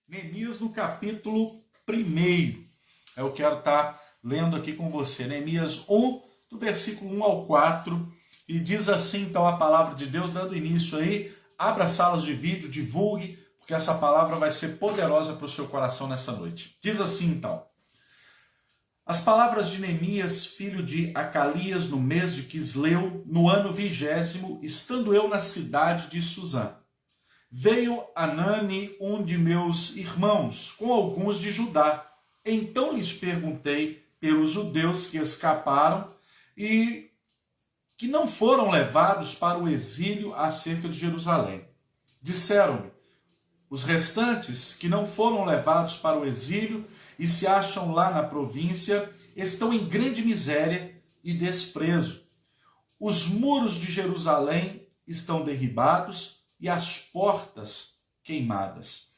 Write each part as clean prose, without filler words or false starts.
Neemias no capítulo 1. Eu quero estar lendo aqui com você. Neemias 1, do versículo 1 ao 4. E diz assim, então, a palavra de Deus, dando início aí. Abra salas de vídeo, divulgue, porque essa palavra vai ser poderosa para o seu coração nessa noite. Diz assim, então. As palavras de Neemias, filho de Acalias, no mês de Quisleu, no ano 20º, estando eu na cidade de Suzã. Veio Anani, um de meus irmãos, com alguns de Judá. Então lhes perguntei pelos judeus que escaparam e que não foram levados para o exílio acerca de Jerusalém. Disseram-me, os restantes que não foram levados para o exílio e se acham lá na província, estão em grande miséria e desprezo. Os muros de Jerusalém estão derribados e as portas queimadas.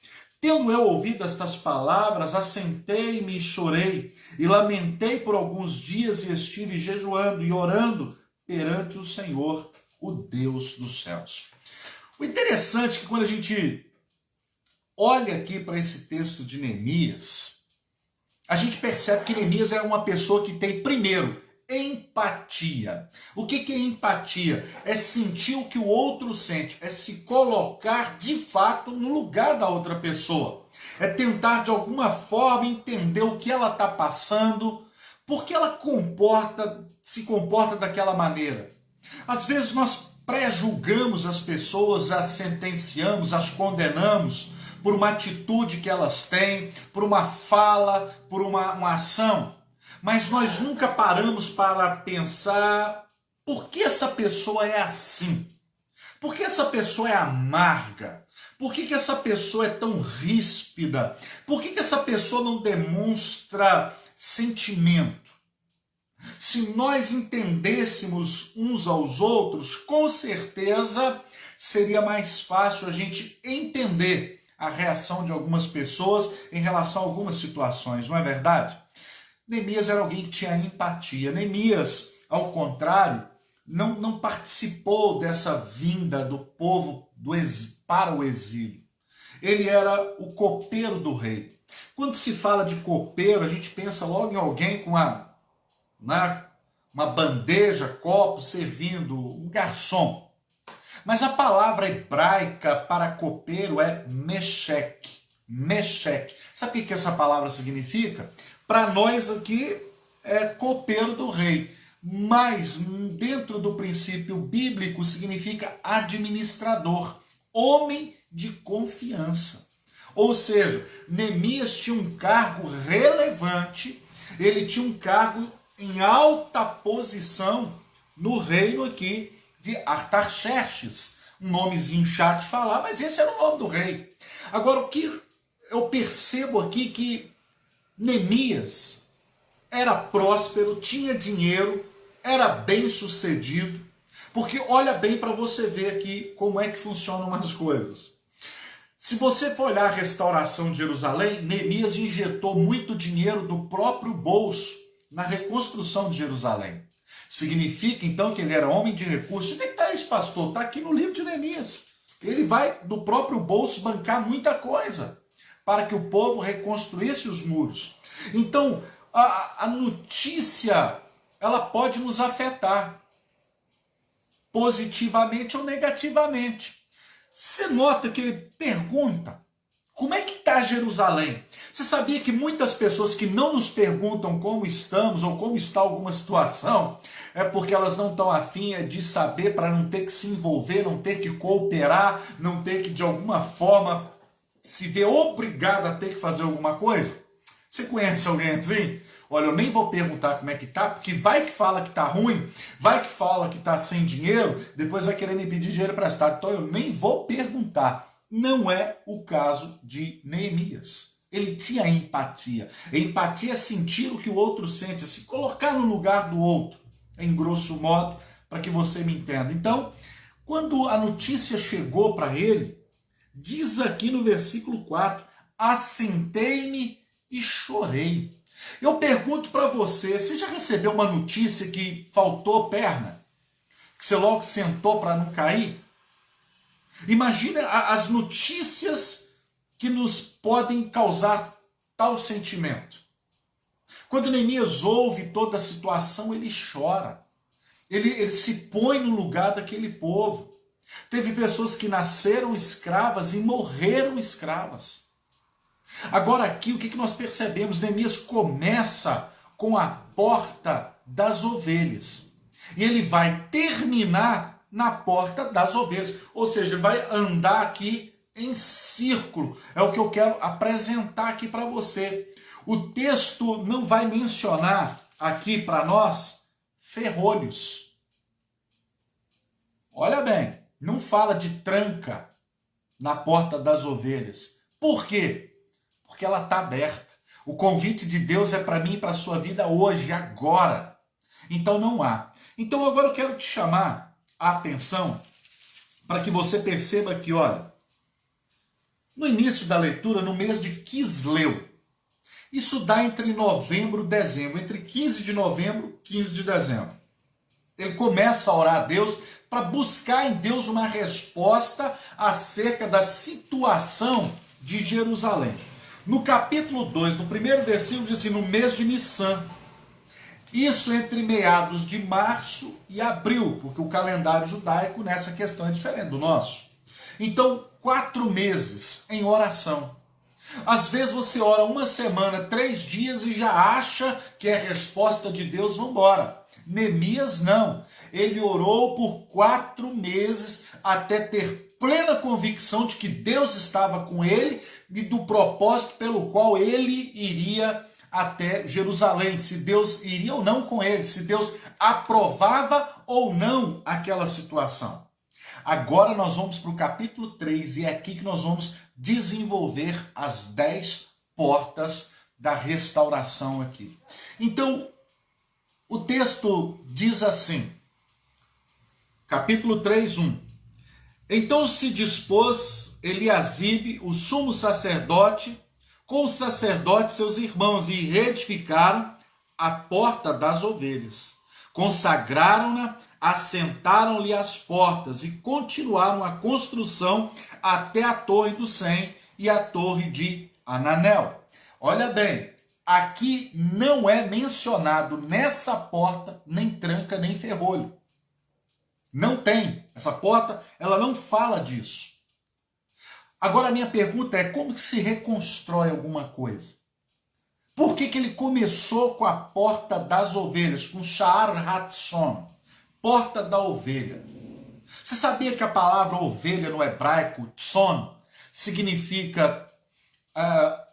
Tendo eu ouvido estas palavras, assentei-me e chorei, e lamentei por alguns dias, e estive jejuando e orando perante o Senhor, o Deus dos céus. O interessante é que quando a gente olha aqui para esse texto de Neemias, a gente percebe que Neemias é uma pessoa que tem, primeiro, empatia. O que é empatia? É sentir o que o outro sente, é se colocar de fato no lugar da outra pessoa. É tentar de alguma forma entender o que ela está passando, por que ela se comporta daquela maneira. Às vezes nós pré-julgamos as pessoas, as sentenciamos, as condenamos por uma atitude que elas têm, por uma fala, por uma ação. Mas nós nunca paramos para pensar por que essa pessoa é assim? Por que essa pessoa é amarga? Por que essa pessoa é tão ríspida? Por que essa pessoa não demonstra sentimento? Se nós entendêssemos uns aos outros, com certeza seria mais fácil a gente entender a reação de algumas pessoas em relação a algumas situações, não é verdade? Neemias era alguém que tinha empatia. Neemias, ao contrário, não participou dessa vinda do povo para o exílio. Ele era o copeiro do rei. Quando se fala de copeiro, a gente pensa logo em alguém com uma bandeja, copo, servindo, um garçom. Mas a palavra hebraica para copeiro é meshek. Meshek. Sabe o que essa palavra significa? Para nós aqui é copeiro do rei, mas dentro do princípio bíblico significa administrador, homem de confiança. Ou seja, Neemias tinha um cargo relevante, ele tinha um cargo em alta posição no reino aqui de Artaxerxes, um nomezinho chato de falar, mas esse era o nome do rei. Agora, o que eu percebo aqui que Neemias era próspero, tinha dinheiro, era bem sucedido, porque olha bem para você ver aqui como é que funcionam as coisas. Se você for olhar a restauração de Jerusalém, Neemias injetou muito dinheiro do próprio bolso na reconstrução de Jerusalém. Significa então que ele era homem de recursos. Onde é que está isso, pastor? Está aqui no livro de Neemias. Ele vai do próprio bolso bancar muita coisa para que o povo reconstruísse os muros. Então, a notícia, ela pode nos afetar, positivamente ou negativamente. Você nota que ele pergunta, como é que está Jerusalém? Você sabia que muitas pessoas que não nos perguntam como estamos ou como está alguma situação, é porque elas não estão afim de saber para não ter que se envolver, não ter que cooperar, não ter que de alguma forma se vê obrigado a ter que fazer alguma coisa? Você conhece alguém assim? Olha, eu nem vou perguntar como é que tá, porque vai que fala que tá ruim, vai que fala que tá sem dinheiro, depois vai querer me pedir dinheiro emprestado. Então eu nem vou perguntar. Não é o caso de Neemias. Ele tinha empatia. Empatia é sentir o que o outro sente, é se colocar no lugar do outro, em grosso modo, para que você me entenda. Então, quando a notícia chegou para ele, diz aqui no versículo 4, assentei-me e chorei. Eu pergunto para você já recebeu uma notícia que faltou perna? Que você logo sentou para não cair? Imagina as notícias que nos podem causar tal sentimento. Quando Neemias ouve toda a situação, ele chora. Ele se põe no lugar daquele povo. Teve pessoas que nasceram escravas e morreram escravas. Agora aqui, o que nós percebemos? Neemias começa com a porta das ovelhas. E ele vai terminar na porta das ovelhas. Ou seja, vai andar aqui em círculo. É o que eu quero apresentar aqui para você. O texto não vai mencionar aqui para nós ferrolhos. Olha bem, não fala de tranca na porta das ovelhas. Por quê? Porque ela está aberta. O convite de Deus é para mim e para a sua vida hoje, agora. Então não há. Então agora eu quero te chamar a atenção para que você perceba que, olha, no início da leitura, no mês de Quisleu, isso dá entre novembro e dezembro, entre 15 de novembro e 15 de dezembro. Ele começa a orar a Deus para buscar em Deus uma resposta acerca da situação de Jerusalém. No capítulo 2, no primeiro versículo, diz assim, no mês de Nissan. Isso entre meados de março e abril, porque o calendário judaico nessa questão é diferente do nosso. Então, 4 meses em oração. Às vezes você ora uma semana, 3 dias e já acha que é resposta de Deus, vamos embora. Neemias não. Ele orou por 4 meses até ter plena convicção de que Deus estava com ele e do propósito pelo qual ele iria até Jerusalém, se Deus iria ou não com ele, se Deus aprovava ou não aquela situação. Agora nós vamos para o capítulo 3 e é aqui que nós vamos desenvolver as 10 portas da restauração aqui. Então, o texto diz assim, capítulo 3, 1. Então se dispôs Eliasibe, o sumo sacerdote, com os sacerdotes seus irmãos, e reedificaram a porta das ovelhas. Consagraram-na, assentaram-lhe as portas e continuaram a construção até a torre do Sem e a torre de Ananel. Olha bem, aqui não é mencionado nessa porta nem tranca nem ferrolho. Não tem. Essa porta, ela não fala disso. Agora a minha pergunta é, como se reconstrói alguma coisa? Por que ele começou com a porta das ovelhas, com Sha'ar Hatson, porta da ovelha? Você sabia que a palavra ovelha no hebraico, tson, significa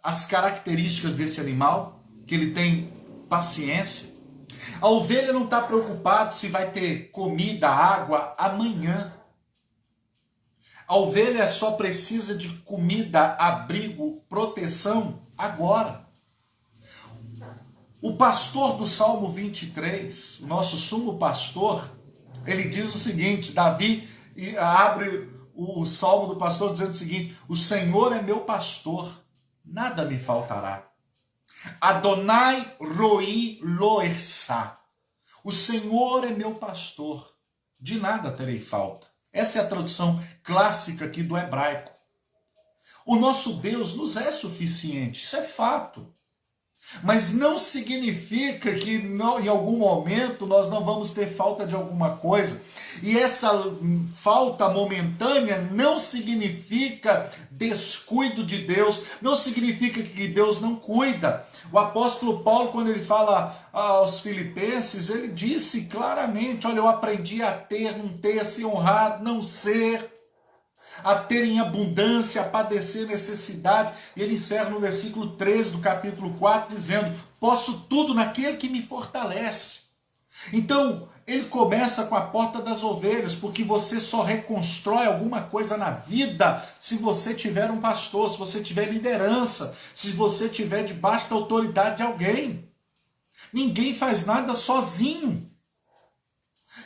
as características desse animal? Que ele tem paciência. A ovelha não está preocupada se vai ter comida, água amanhã. A ovelha só precisa de comida, abrigo, proteção agora. O pastor do Salmo 23, o nosso sumo pastor, ele diz o seguinte, Davi abre o salmo do pastor dizendo o seguinte, o Senhor é meu pastor, nada me faltará. Adonai roi lo ersá. O Senhor é meu pastor, de nada terei falta. Essa é a tradução clássica aqui do hebraico. O nosso Deus nos é suficiente, isso é fato. Mas não significa que em algum momento nós não vamos ter falta de alguma coisa. E essa falta momentânea não significa descuido de Deus, não significa que Deus não cuida. O apóstolo Paulo, quando ele fala aos filipenses, ele disse claramente, olha, eu aprendi a ter, não ter, a ser honrado, não ser, a ter em abundância, a padecer necessidade. E ele encerra no versículo 13 do capítulo 4, dizendo, posso tudo naquele que me fortalece. Então, ele começa com a porta das ovelhas, porque você só reconstrói alguma coisa na vida se você tiver um pastor, se você tiver liderança, se você tiver debaixo da autoridade de alguém. Ninguém faz nada sozinho.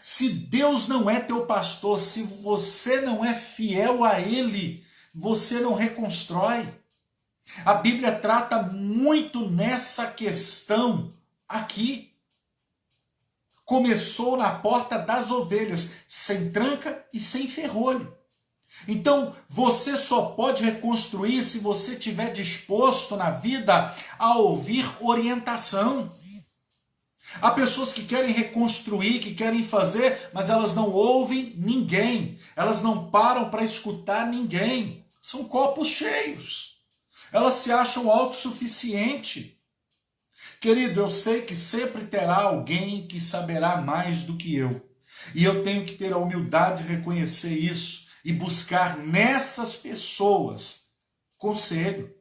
Se Deus não é teu pastor, se você não é fiel a Ele, você não reconstrói. A Bíblia trata muito nessa questão aqui. Começou na porta das ovelhas, sem tranca e sem ferrolho. Então, você só pode reconstruir se você estiver disposto na vida a ouvir orientação. Há pessoas que querem reconstruir, que querem fazer, mas elas não ouvem ninguém. Elas não param para escutar ninguém. São copos cheios. Elas se acham autossuficientes. Querido, eu sei que sempre terá alguém que saberá mais do que eu. E eu tenho que ter a humildade de reconhecer isso e buscar nessas pessoas conselho.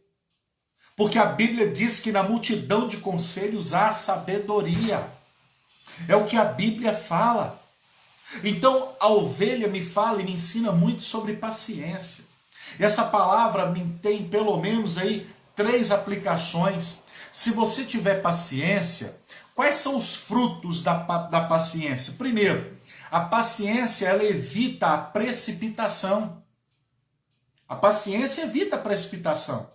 Porque a Bíblia diz que na multidão de conselhos há sabedoria. É o que a Bíblia fala. Então a ovelha me fala e me ensina muito sobre paciência. Essa palavra tem pelo menos aí 3 aplicações. Se você tiver paciência, quais são os frutos da paciência? Primeiro, a paciência ela evita a precipitação. A paciência evita a precipitação.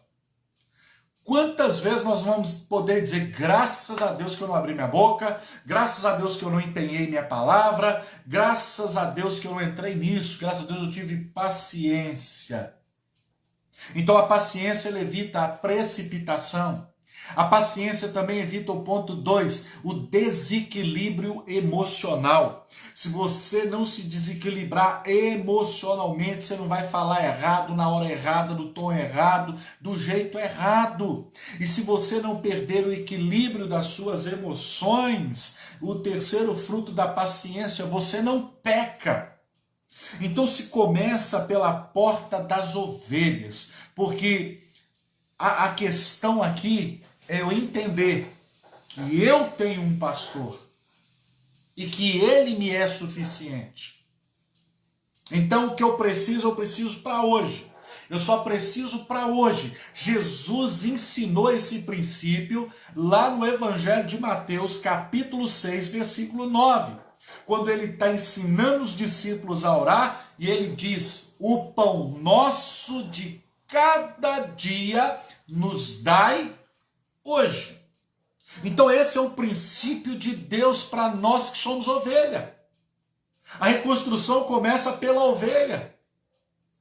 Quantas vezes nós vamos poder dizer, graças a Deus que eu não abri minha boca, graças a Deus que eu não empenhei minha palavra, graças a Deus que eu não entrei nisso, graças a Deus eu tive paciência. Então a paciência ela evita a precipitação. A paciência também evita o ponto 2, o desequilíbrio emocional. Se você não se desequilibrar emocionalmente, você não vai falar errado, na hora errada, do tom errado, do jeito errado. E se você não perder o equilíbrio das suas emoções, o terceiro fruto da paciência, você não peca. Então se começa pela porta das ovelhas, porque a questão aqui é eu entender que eu tenho um pastor e que ele me é suficiente. Então o que eu preciso para hoje. Eu só preciso para hoje. Jesus ensinou esse princípio lá no Evangelho de Mateus, capítulo 6, versículo 9. Quando ele está ensinando os discípulos a orar, e ele diz, o pão nosso de cada dia nos dai hoje. Então esse é o princípio de Deus para nós que somos ovelha. A reconstrução começa pela ovelha.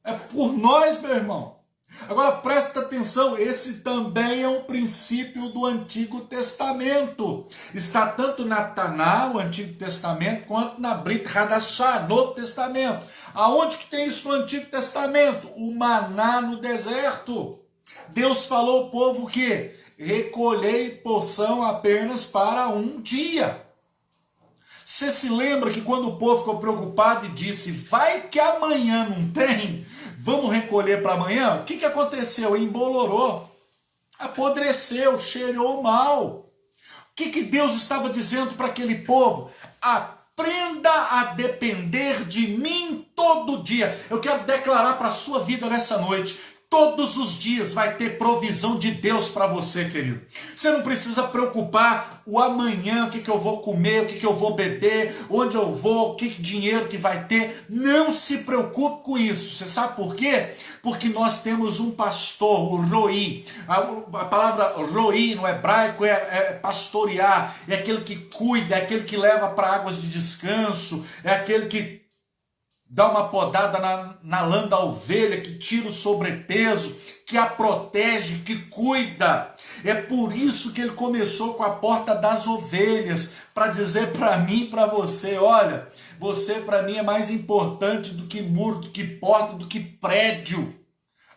É por nós, meu irmão. Agora presta atenção, esse também é um princípio do Antigo Testamento. Está tanto na Taná, o Antigo Testamento, quanto na Brit Hadashah, Novo Testamento. Aonde que tem isso no Antigo Testamento? O maná no deserto. Deus falou ao povo que recolhei porção apenas para um dia. Você se lembra que quando o povo ficou preocupado e disse, vai que amanhã não tem, vamos recolher para amanhã? O que aconteceu? Embolorou, apodreceu, cheirou mal. O que Deus estava dizendo para aquele povo? Aprenda a depender de mim todo dia. Eu quero declarar para a sua vida nessa noite, todos os dias vai ter provisão de Deus para você, querido. Você não precisa preocupar o amanhã, o que eu vou comer, o que eu vou beber, onde eu vou, que dinheiro que vai ter. Não se preocupe com isso. Você sabe por quê? Porque nós temos um pastor, o Roi. A palavra Roi no hebraico é pastorear, é aquele que cuida, é aquele que leva para águas de descanso, é aquele que dá uma podada na lã da ovelha, que tira o sobrepeso, que a protege, que cuida. É por isso que ele começou com a porta das ovelhas, para dizer para mim e para você, olha, você para mim é mais importante do que muro, do que porta, do que prédio.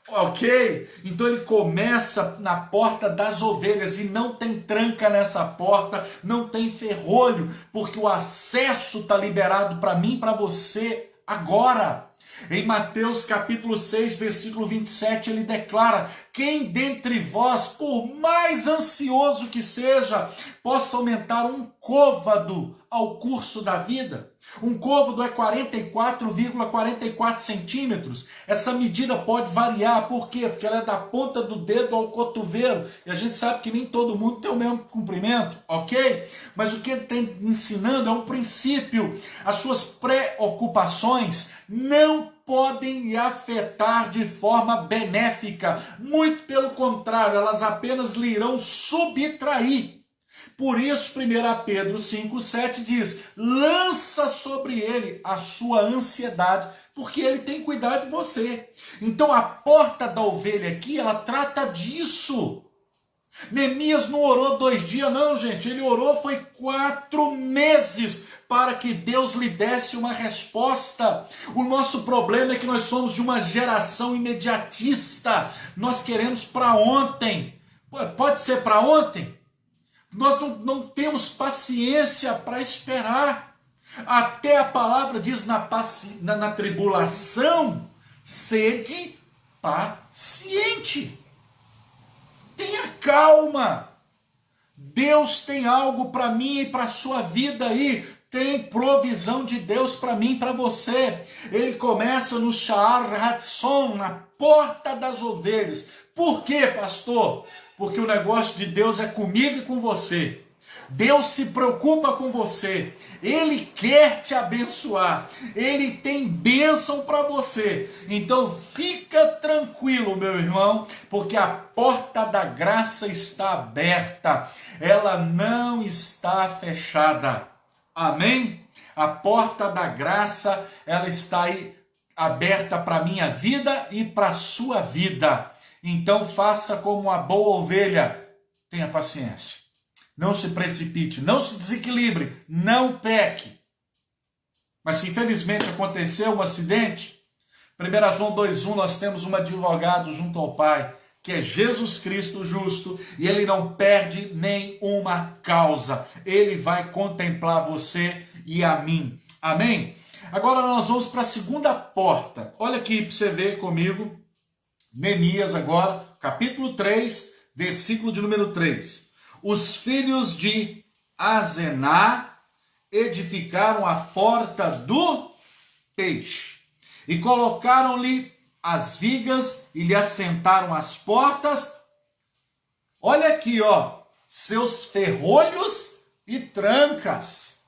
Ok? Então ele começa na porta das ovelhas e não tem tranca nessa porta, não tem ferrolho, porque o acesso está liberado para mim e para você agora. Em Mateus capítulo 6, versículo 27, ele declara, quem dentre vós, por mais ansioso que seja, possa aumentar um côvado ao curso da vida? Um côvado é 44,44 centímetros. Essa medida pode variar, por quê? Porque ela é da ponta do dedo ao cotovelo, e a gente sabe que nem todo mundo tem o mesmo comprimento, ok? Mas o que ele está ensinando é um princípio. As suas preocupações não podem lhe afetar de forma benéfica, muito pelo contrário, elas apenas lhe irão subtrair. Por isso, 1 Pedro 5,7 diz: lança sobre ele a sua ansiedade, porque ele tem cuidado de você. Então a porta da ovelha aqui, ela trata disso. Neemias não orou 2 dias, não, gente. Ele orou foi 4 meses para que Deus lhe desse uma resposta. O nosso problema é que nós somos de uma geração imediatista. Nós queremos para ontem. Pode ser para ontem? Nós não temos paciência para esperar. Até a palavra diz na tribulação, sede paciente. Tenha calma. Deus tem algo para mim e para a sua vida aí. Tem provisão de Deus para mim e para você. Ele começa no Sha'ar Hatson, na porta das ovelhas. Por quê, pastor? Porque o negócio de Deus é comigo e com você. Deus se preocupa com você. Ele quer te abençoar. Ele tem bênção para você. Então fica tranquilo, meu irmão, porque a porta da graça está aberta. Ela não está fechada. Amém? A porta da graça, ela está aí aberta para a minha vida e para a sua vida. Então faça como uma boa ovelha. Tenha paciência. Não se precipite, não se desequilibre, não peque. Mas se infelizmente aconteceu um acidente, 1 João 2,1 nós temos um advogado junto ao Pai, que é Jesus Cristo justo, e ele não perde nenhuma causa. Ele vai contemplar você e a mim. Amém? Agora nós vamos para a segunda porta. Olha aqui para você ver comigo, Neemias agora, capítulo 3, versículo de número 3. Os filhos de Azená edificaram a porta do peixe e colocaram-lhe as vigas e lhe assentaram as portas. Olha aqui, ó, seus ferrolhos e trancas.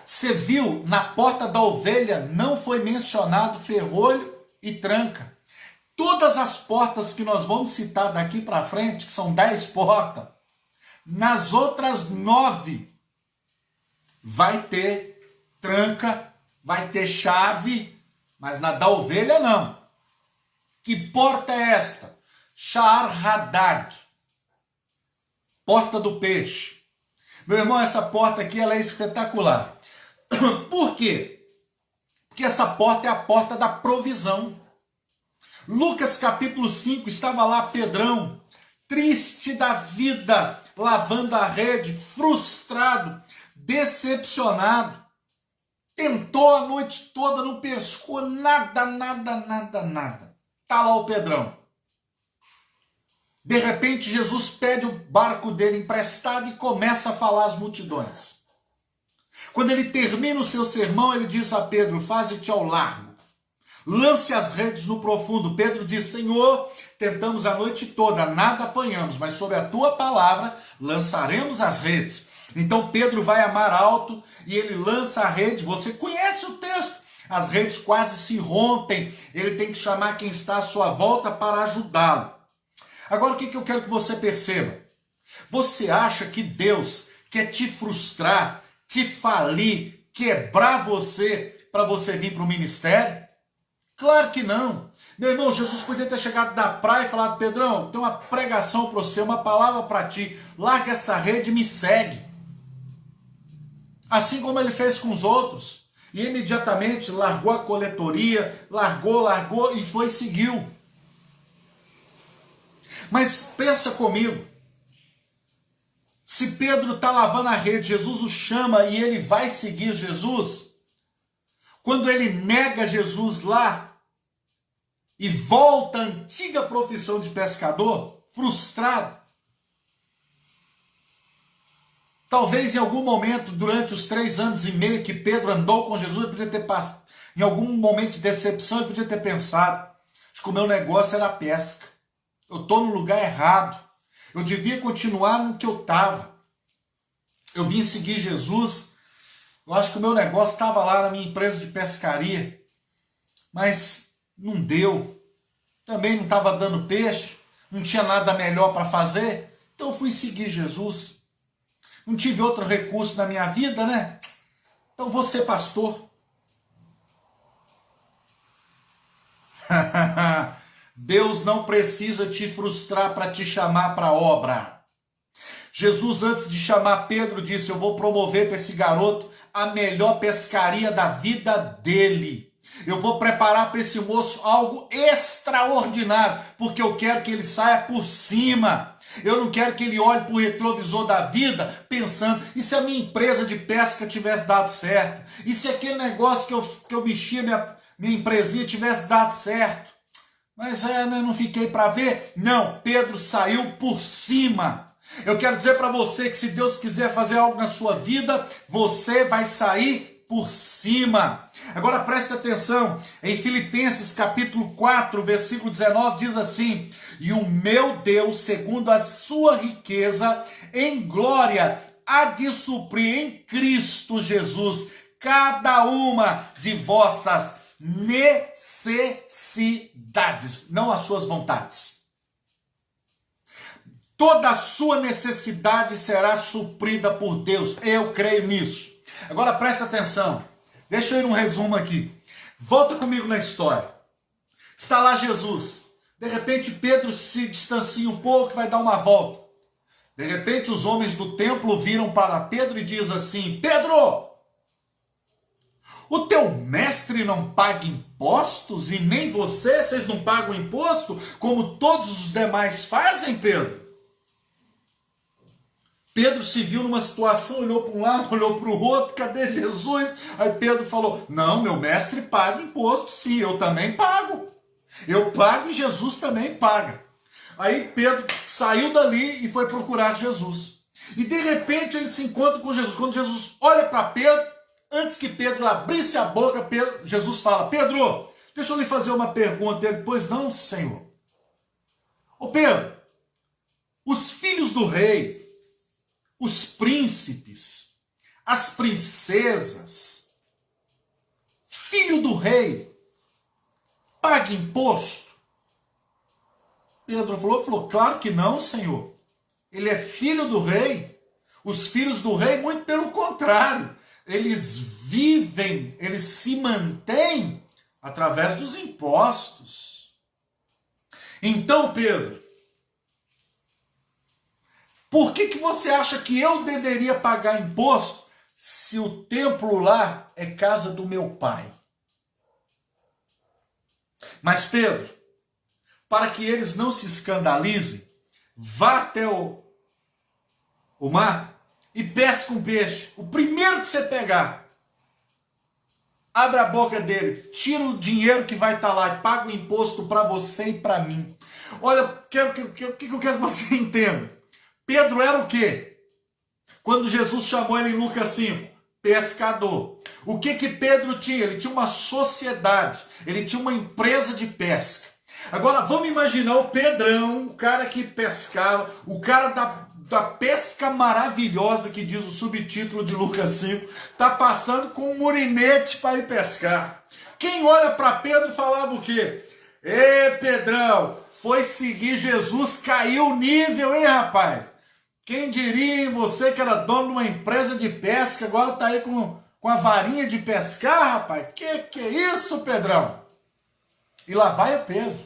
Você viu, na porta da ovelha não foi mencionado ferrolho e tranca. Todas as portas que nós vamos citar daqui para frente, que são 10 portas, nas outras 9 vai ter tranca, vai ter chave, mas na da ovelha não. Que porta é esta? Sha'ar Hadag, porta do peixe. Meu irmão, essa porta aqui ela é espetacular. Por quê? Porque essa porta é a porta da provisão. Lucas capítulo 5, estava lá Pedrão, triste da vida, lavando a rede, frustrado, decepcionado. Tentou a noite toda, não pescou nada. Está lá o Pedrão. De repente Jesus pede o barco dele emprestado e começa a falar às multidões. Quando ele termina o seu sermão, ele diz a Pedro: faze-te ao largo. Lance as redes no profundo. Pedro diz: Senhor, tentamos a noite toda, nada apanhamos, mas sobre a tua palavra lançaremos as redes. Então Pedro vai a mar alto e ele lança a rede. Você conhece o texto. As redes quase se rompem. Ele tem que chamar quem está à sua volta para ajudá-lo. Agora o que eu quero que você perceba? Você acha que Deus quer te frustrar, te falir, quebrar você para você vir para o ministério? Claro que não. Meu irmão, Jesus podia ter chegado da praia e falado: Pedrão, tem uma pregação para você, uma palavra para ti. Larga essa rede e me segue. Assim como ele fez com os outros. E imediatamente largou a coletoria, largou e foi e seguiu. Mas pensa comigo. Se Pedro está lavando a rede, Jesus o chama e ele vai seguir Jesus. Quando ele nega Jesus lá e volta à antiga profissão de pescador, frustrado. Talvez em algum momento, durante os 3 anos e meio que Pedro andou com Jesus, ele podia ter passado. Em algum momento de decepção, ele podia ter pensado: acho que o meu negócio era a pesca. Eu estou no lugar errado. Eu devia continuar no que eu estava. Eu vim seguir Jesus. Eu acho que o meu negócio estava lá na minha empresa de pescaria. Mas não deu. Também não estava dando peixe. Não tinha nada melhor para fazer. Então eu fui seguir Jesus. Não tive outro recurso na minha vida, né? Então vou ser pastor. Deus não precisa te frustrar para te chamar para a obra. Jesus, antes de chamar Pedro, disse: eu vou promover para esse garoto a melhor pescaria da vida dele. Eu vou preparar para esse moço algo extraordinário, porque eu quero que ele saia por cima. Eu não quero que ele olhe para o retrovisor da vida pensando: e se a minha empresa de pesca tivesse dado certo? E se aquele negócio que eu mexia, minha empresinha tivesse dado certo? Mas não fiquei para ver. Não, Pedro saiu por cima. Eu quero dizer para você que se Deus quiser fazer algo na sua vida, você vai sair por cima. Agora preste atenção, em Filipenses capítulo 4, versículo 19, diz assim: e o meu Deus, segundo a sua riqueza em glória, há de suprir em Cristo Jesus cada uma de vossas necessidades, não as suas vontades. Toda a sua necessidade será suprida por Deus. Eu creio nisso. Agora preste atenção. Deixa eu ir um resumo aqui. Volta comigo na história. Está lá Jesus. De repente Pedro se distancia um pouco e vai dar uma volta. De repente os homens do templo viram para Pedro e diz assim: Pedro, o teu mestre não paga impostos e nem vocês não pagam imposto como todos os demais fazem, Pedro? Pedro se viu numa situação, olhou para um lado, olhou para o outro: cadê Jesus? Aí Pedro falou: não, meu mestre paga imposto, sim, eu também pago. Eu pago e Jesus também paga. Aí Pedro saiu dali e foi procurar Jesus. E de repente ele se encontra com Jesus. Quando Jesus olha para Pedro, antes que Pedro abrisse a boca, Jesus fala: Pedro, deixa eu lhe fazer uma pergunta. Ele: pois não, Senhor. Ô Pedro, os filhos do rei, os príncipes, as princesas, filho do rei, paga imposto? Pedro falou: claro que não, Senhor. Ele é filho do rei. Os filhos do rei, muito pelo contrário, eles vivem, eles se mantêm através dos impostos. Então, Pedro, por que você acha que eu deveria pagar imposto se o templo lá é casa do meu pai? Mas Pedro, para que eles não se escandalizem, vá até o mar e pesca um peixe. O primeiro que você pegar, abre a boca dele, tira o dinheiro que vai estar lá e paga o imposto para você e para mim. Olha, o que eu quero que você entenda. Pedro era o quê? Quando Jesus chamou ele em Lucas 5, pescador. O que Pedro tinha? Ele tinha uma sociedade, ele tinha uma empresa de pesca. Agora vamos imaginar o Pedrão, o cara que pescava, o cara da pesca maravilhosa que diz o subtítulo de Lucas 5, está passando com um murinete para ir pescar. Quem olha para Pedro falava o quê? Ê, Pedrão, foi seguir Jesus, caiu o nível, hein, rapaz? Quem diria em você que era dono de uma empresa de pesca, agora está aí com a varinha de pescar, rapaz? Que é isso, Pedrão? E lá vai o Pedro.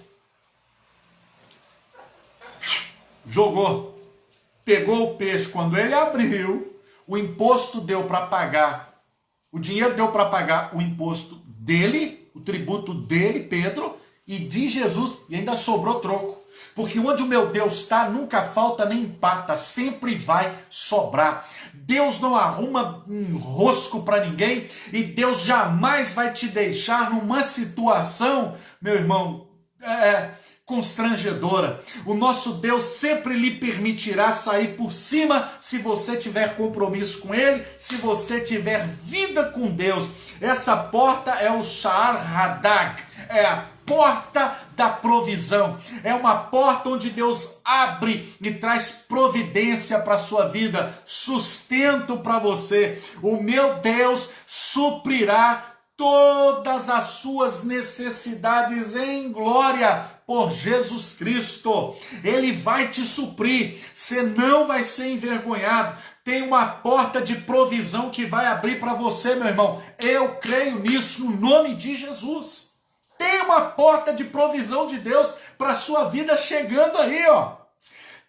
Jogou. Pegou o peixe. Quando ele abriu, o imposto deu para pagar. O dinheiro deu para pagar o imposto dele, o tributo dele, Pedro, e de Jesus, e ainda sobrou troco. Porque onde o meu Deus está, nunca falta nem empata, sempre vai sobrar. Deus não arruma um rosco para ninguém, e Deus jamais vai te deixar numa situação, meu irmão, constrangedora. O nosso Deus sempre lhe permitirá sair por cima se você tiver compromisso com Ele, se você tiver vida com Deus. Essa porta é o Sha'ar Hadag, é a porta da provisão. É uma porta onde Deus abre e traz providência para a sua vida, sustento para você. O meu Deus suprirá todas as suas necessidades em glória por Jesus Cristo. Ele vai te suprir. Você não vai ser envergonhado. Tem uma porta de provisão que vai abrir para você, meu irmão. Eu creio nisso no nome de Jesus. Tem uma porta de provisão de Deus para a sua vida chegando aí, ó.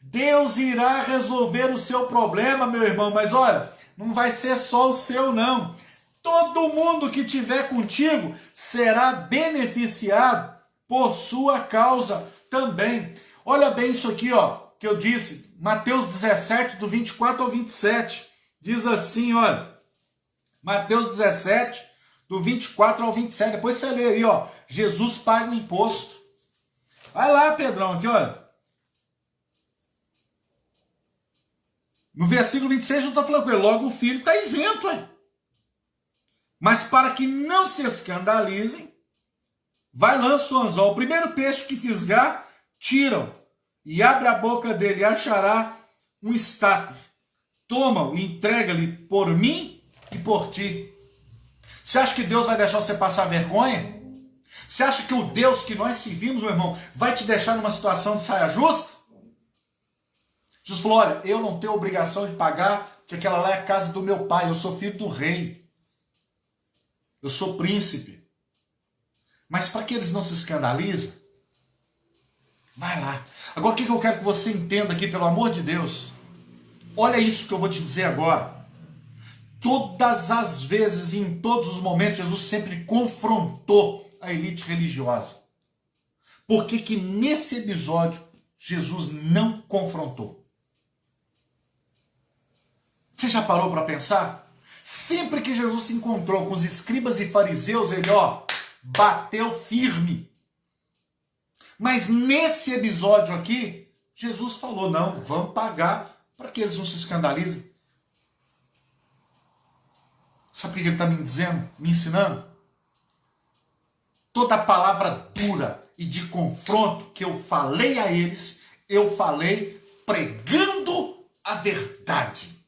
Deus irá resolver o seu problema, meu irmão, mas olha, não vai ser só o seu, não. Todo mundo que estiver contigo será beneficiado por sua causa também. Olha bem isso aqui, ó, que eu disse, Mateus 17, do 24 ao 27. Diz assim, olha, Mateus 17, do 24 ao 27. Depois você lê aí, ó, Jesus paga o imposto. Vai lá, Pedrão, aqui, olha. No versículo 26, eu estou falando com ele, logo o filho está isento, ué. Mas para que não se escandalizem, vai, lança o anzol. O primeiro peixe que fisgar, tiram. E abre a boca dele e achará um estáter. Toma-o e entrega-lhe por mim e por ti. Você acha que Deus vai deixar você passar vergonha? Você acha que o Deus que nós servimos, meu irmão, vai te deixar numa situação de saia justa? Jesus falou, olha, eu não tenho obrigação de pagar, porque aquela lá é a casa do meu pai, eu sou filho do rei. Eu sou príncipe. Mas para que eles não se escandalizem, vai lá. Agora o que eu quero que você entenda aqui, pelo amor de Deus? Olha isso que eu vou te dizer agora. Todas as vezes e em todos os momentos, Jesus sempre confrontou a elite religiosa. Por que que nesse episódio Jesus não confrontou? Você já parou para pensar? Sempre que Jesus se encontrou com os escribas e fariseus, ele, ó, bateu firme. Mas nesse episódio aqui, Jesus falou, não, vamos pagar para que eles não se escandalizem. Sabe o que ele está me dizendo, me ensinando? Toda palavra dura e de confronto que eu falei a eles, eu falei pregando a verdade.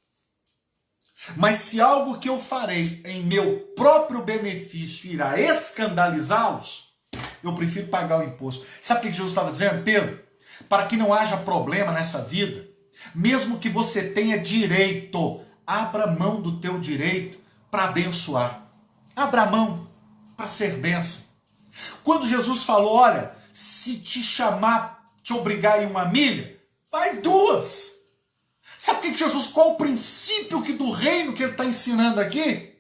Mas se algo que eu farei em meu próprio benefício irá escandalizá-los, eu prefiro pagar o imposto. Sabe o que Jesus estava dizendo, Pedro? Para que não haja problema nessa vida, mesmo que você tenha direito, abra mão do teu direito para abençoar. Abra mão para ser bênção. Quando Jesus falou, olha, se te chamar, te obrigar a ir 1 milha, vai 2. Sabe o que Jesus, qual o princípio do reino que ele está ensinando aqui?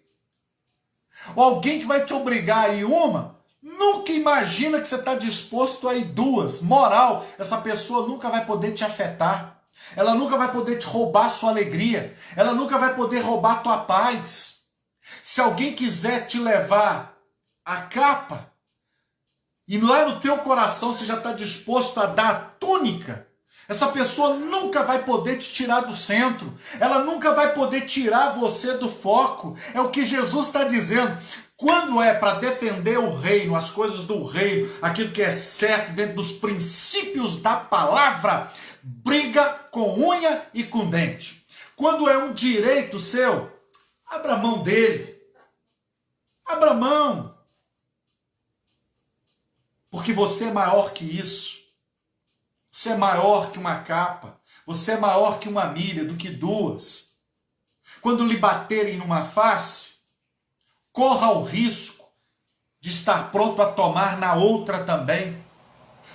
Alguém que vai te obrigar a ir 1, nunca imagina que você está disposto a ir 2. Moral, essa pessoa nunca vai poder te afetar. Ela nunca vai poder te roubar a sua alegria. Ela nunca vai poder roubar a tua paz. Se alguém quiser te levar a capa, e lá no teu coração você já está disposto a dar a túnica, essa pessoa nunca vai poder te tirar do centro. Ela nunca vai poder tirar você do foco. É o que Jesus está dizendo. Quando é para defender o reino, as coisas do reino, aquilo que é certo dentro dos princípios da palavra, briga com unha e com dente. Quando é um direito seu, abra mão dele. Abra mão. Porque você é maior que isso. Você é maior que uma capa. Você é maior que 1 milha, do que 2. Quando lhe baterem numa face, corra o risco de estar pronto a tomar na outra também.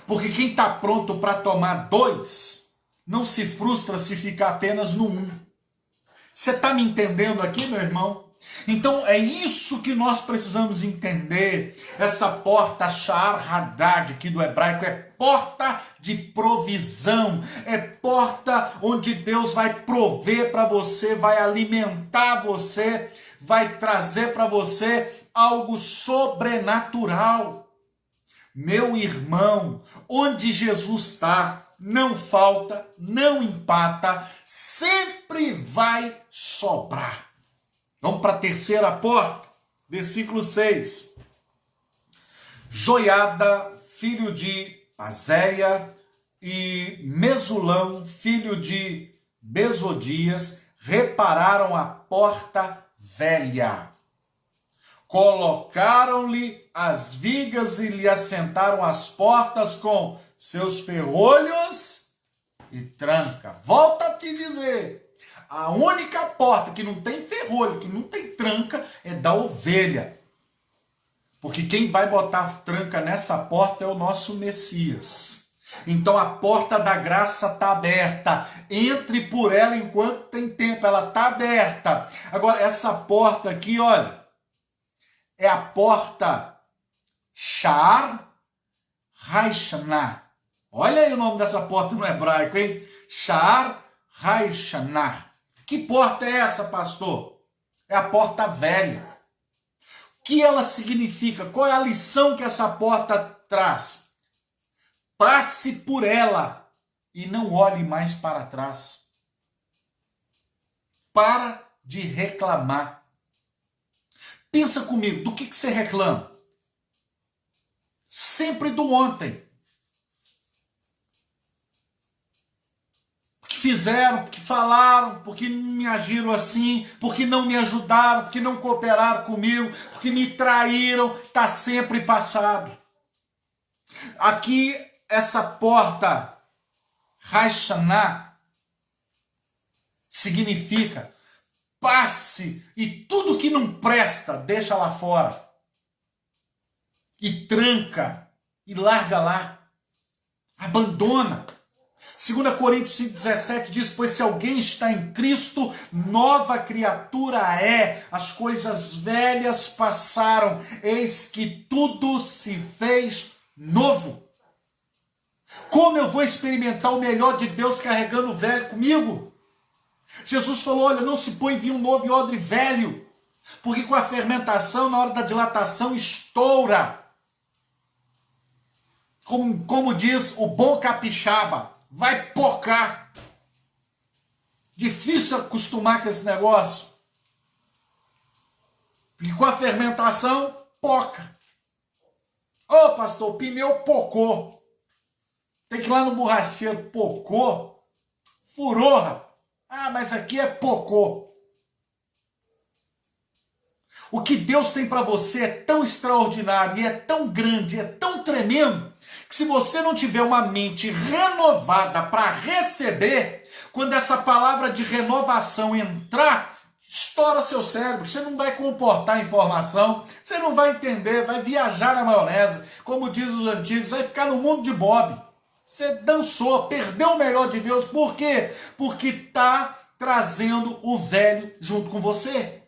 Porque quem está pronto para tomar 2, não se frustra se ficar apenas no 1. Você está me entendendo aqui, meu irmão? Então é isso que nós precisamos entender. Essa porta Sha'ar Hadag aqui do hebraico é porta de provisão, é porta onde Deus vai prover para você, vai alimentar você, vai trazer para você algo sobrenatural. Meu irmão, onde Jesus está, não falta, não empata, sempre vai sobrar. Vamos para a terceira porta, versículo 6. Joiada, filho de Pazéia, e Mesulão, filho de Bezodias, repararam a porta velha. Colocaram-lhe as vigas e lhe assentaram as portas com seus ferrolhos e tranca. Volto a te dizer, A única porta que não tem ferrolho, que não tem tranca, é da ovelha. Porque quem vai botar tranca nessa porta é o nosso Messias. Então a porta da graça está aberta. Entre por ela enquanto tem tempo. Ela está aberta. Agora, essa porta aqui, olha, é a porta Sha'ar Haishana. Olha aí o nome dessa porta no hebraico, hein? Sha'ar Haishana. Que porta é essa, pastor? É a porta velha. O que ela significa? Qual é a lição que essa porta traz? Passe por ela e não olhe mais para trás. Para de reclamar. Pensa comigo, do que você reclama? Sempre do ontem. Porque fizeram, porque falaram, porque me agiram assim, porque não me ajudaram, porque não cooperaram comigo, porque me traíram, está sempre passado. Aqui, essa porta, Haishana, significa passe e tudo que não presta, deixa lá fora. E tranca, e larga lá. Abandona. 2 Coríntios 5,17 diz, pois se alguém está em Cristo, nova criatura é. As coisas velhas passaram, eis que tudo se fez novo. Como eu vou experimentar o melhor de Deus carregando o velho comigo? Jesus falou, olha, não se põe vinho novo em odre velho, porque com a fermentação, na hora da dilatação, estoura. Como diz o bom capixaba, vai pocar. Difícil acostumar com esse negócio. Porque com a fermentação, poca. Ô pastor, o pneu pocou. Tem que ir lá no borracheiro, pocou. Furou, rapaz. Ah, mas aqui é pocô. O que Deus tem para você é tão extraordinário, e é tão grande, é tão tremendo, que se você não tiver uma mente renovada para receber, quando essa palavra de renovação entrar, estoura seu cérebro, você não vai comportar a informação, você não vai entender, vai viajar na maionese, como diz os antigos, vai ficar no mundo de Bob. Você dançou, perdeu o melhor de Deus, por quê? Porque está trazendo o velho junto com você.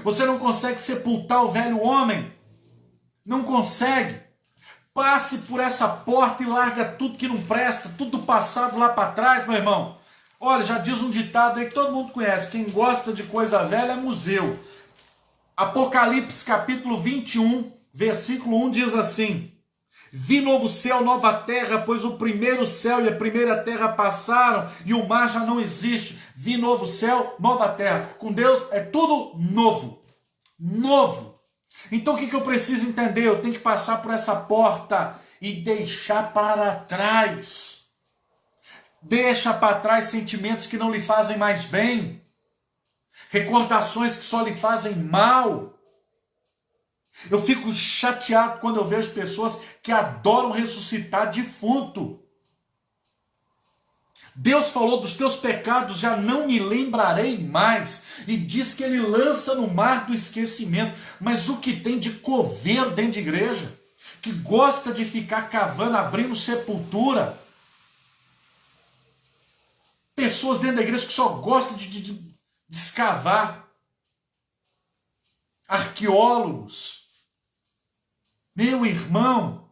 Você não consegue sepultar o velho homem, não consegue. Passe por essa porta e larga tudo que não presta, tudo passado lá para trás, meu irmão. Olha, já diz um ditado aí que todo mundo conhece, quem gosta de coisa velha é museu. Apocalipse capítulo 21, versículo 1 diz assim, vi novo céu, nova terra, pois o primeiro céu e a primeira terra passaram e o mar já não existe. Vi novo céu, nova terra. Com Deus é tudo novo. Novo. Então o que eu preciso entender? Eu tenho que passar por essa porta e deixar para trás. Deixa para trás sentimentos que não lhe fazem mais bem. Recordações que só lhe fazem mal. Eu fico chateado quando eu vejo pessoas que adoram ressuscitar defunto. Deus falou dos teus pecados, já não me lembrarei mais. E diz que ele lança no mar do esquecimento. Mas o que tem de coveiro dentro de igreja? Que gosta de ficar cavando, abrindo sepultura. Pessoas dentro da igreja que só gostam de escavar. Arqueólogos. Meu irmão,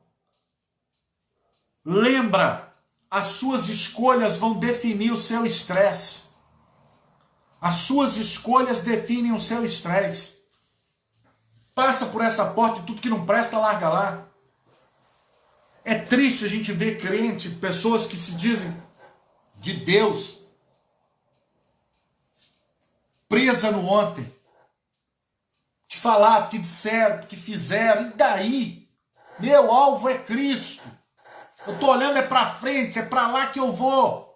lembra, as suas escolhas vão definir o seu estresse. As suas escolhas definem o seu estresse. Passa por essa porta e tudo que não presta, larga lá. É triste a gente ver crente, pessoas que se dizem de Deus, presa no ontem. Que falaram, que disseram, que fizeram, e daí? Meu alvo é Cristo. Eu estou olhando é para frente, é para lá que eu vou.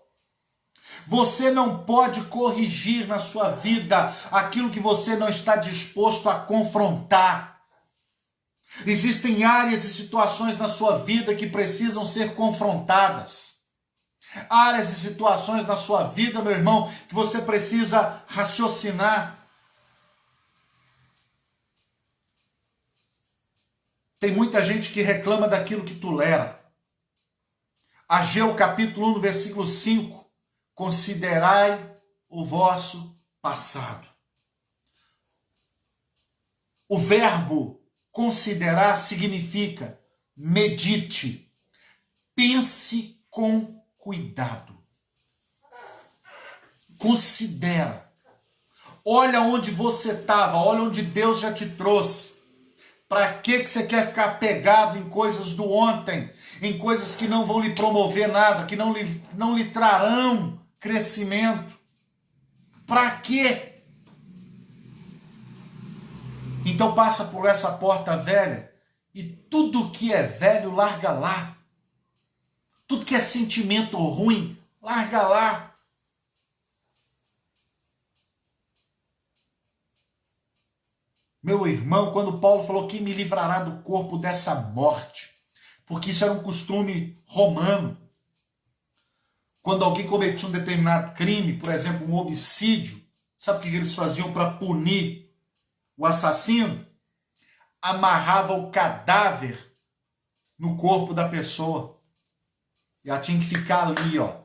Você não pode corrigir na sua vida aquilo que você não está disposto a confrontar. Existem áreas e situações na sua vida que precisam ser confrontadas. áreas e situações na sua vida, meu irmão, que você precisa raciocinar. Tem muita gente que reclama daquilo que tolera. Ageu capítulo 1, versículo 5. Considerai o vosso passado. O verbo considerar significa medite, pense com cuidado. Considera. Olha onde você estava, olha onde Deus já te trouxe. Para que você quer ficar pegado em coisas do ontem, em coisas que não vão lhe promover nada, que não lhe trarão crescimento? Para quê? Então passa por essa porta velha e tudo que é velho larga lá. Tudo que é sentimento ruim, larga lá. Meu irmão, quando Paulo falou que me livrará do corpo dessa morte, porque isso era um costume romano. Quando alguém cometia um determinado crime, por exemplo, um homicídio, sabe o que eles faziam para punir o assassino? Amarrava o cadáver no corpo da pessoa. E ela tinha que ficar ali, ó.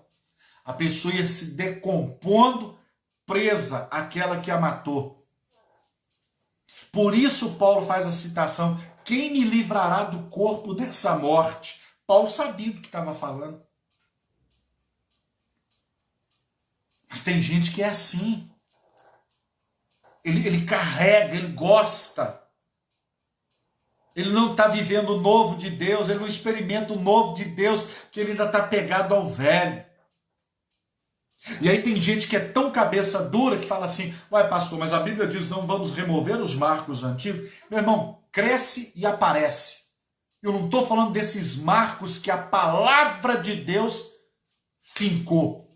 A pessoa ia se decompondo, presa àquela que a matou. Por isso Paulo faz a citação, quem me livrará do corpo dessa morte? Paulo sabia do que estava falando. Mas tem gente que é assim. Ele carrega, ele gosta. Ele não está vivendo o novo de Deus, ele não experimenta o novo de Deus, porque ele ainda está pegado ao velho. E aí tem gente que é tão cabeça dura que fala assim, uai pastor, mas a Bíblia diz não vamos remover os marcos antigos. Meu irmão, cresce e aparece. Eu não estou falando desses marcos que a palavra de Deus fincou.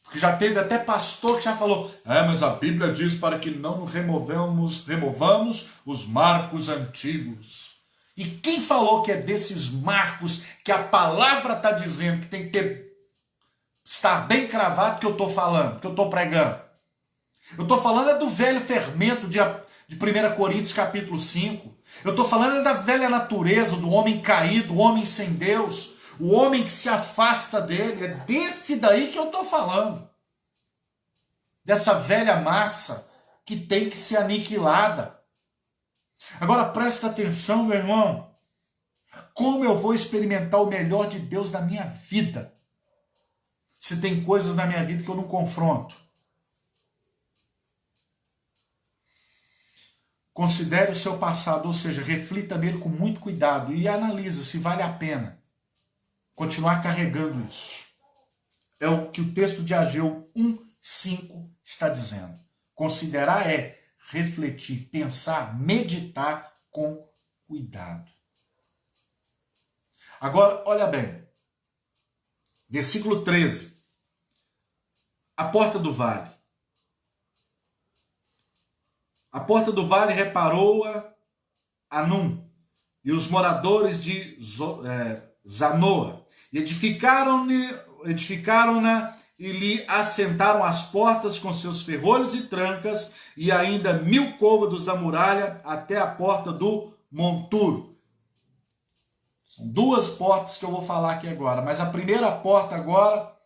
Porque já teve até pastor que já falou, mas a Bíblia diz para que não removamos os marcos antigos. E quem falou que é desses marcos que a palavra está dizendo que tem que estar bem cravado que eu estou falando, que eu estou pregando? Eu estou falando é do velho fermento de 1 Coríntios capítulo 5. Eu estou falando é da velha natureza, do homem caído, o homem sem Deus, o homem que se afasta dele. É desse daí que eu estou falando. Dessa velha massa que tem que ser aniquilada. Agora presta atenção, meu irmão. Como eu vou experimentar o melhor de Deus na minha vida? Se tem coisas na minha vida que eu não confronto. Considere o seu passado, ou seja, reflita nele com muito cuidado e analise se vale a pena continuar carregando isso. É o que o texto de Ageu 1:5 está dizendo. Considerar é refletir, pensar, meditar com cuidado. Agora, olha bem. Versículo 13. A porta do vale. A porta do vale reparou-a Anum e os moradores de Zanoa. Edificaram-na e lhe assentaram as portas com seus ferrolhos e trancas e ainda 1000 côvados da muralha até a porta do monturo. São 2 portas que eu vou falar aqui agora, mas a primeira porta agora,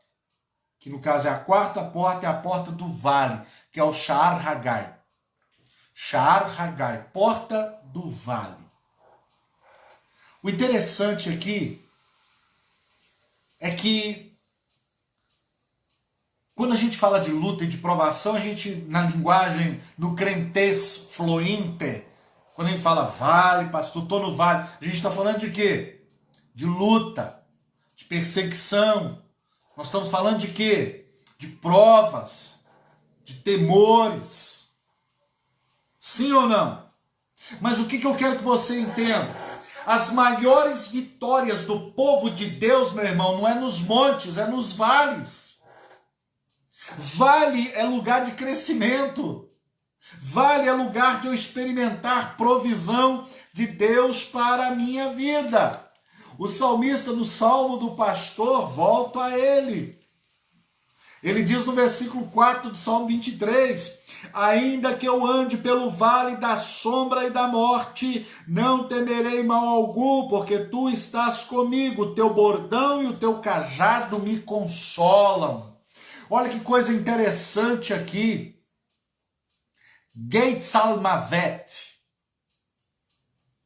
que no caso é a 4ª porta, é a porta do vale, que é o Sha'ar Hagai. Sha'ar Hagai, porta do vale. O interessante aqui é que quando a gente fala de luta e de provação, a gente, na linguagem do crentez fluente, quando a gente fala vale, pastor, estou no vale, a gente está falando de quê? De luta, de perseguição. Nós estamos falando de quê? De provas, de temores. Sim ou não? Mas o que eu quero que você entenda? As maiores vitórias do povo de Deus, meu irmão, não é nos montes, é nos vales. Vale é lugar de crescimento. Vale é lugar de eu experimentar provisão de Deus para a minha vida. O salmista, no Salmo do Pastor, volto a ele. Ele diz no versículo 4 do Salmo 23, ainda que eu ande pelo vale da sombra e da morte, não temerei mal algum, porque tu estás comigo, o teu bordão e o teu cajado me consolam. Olha que coisa interessante aqui. Getzalmavet.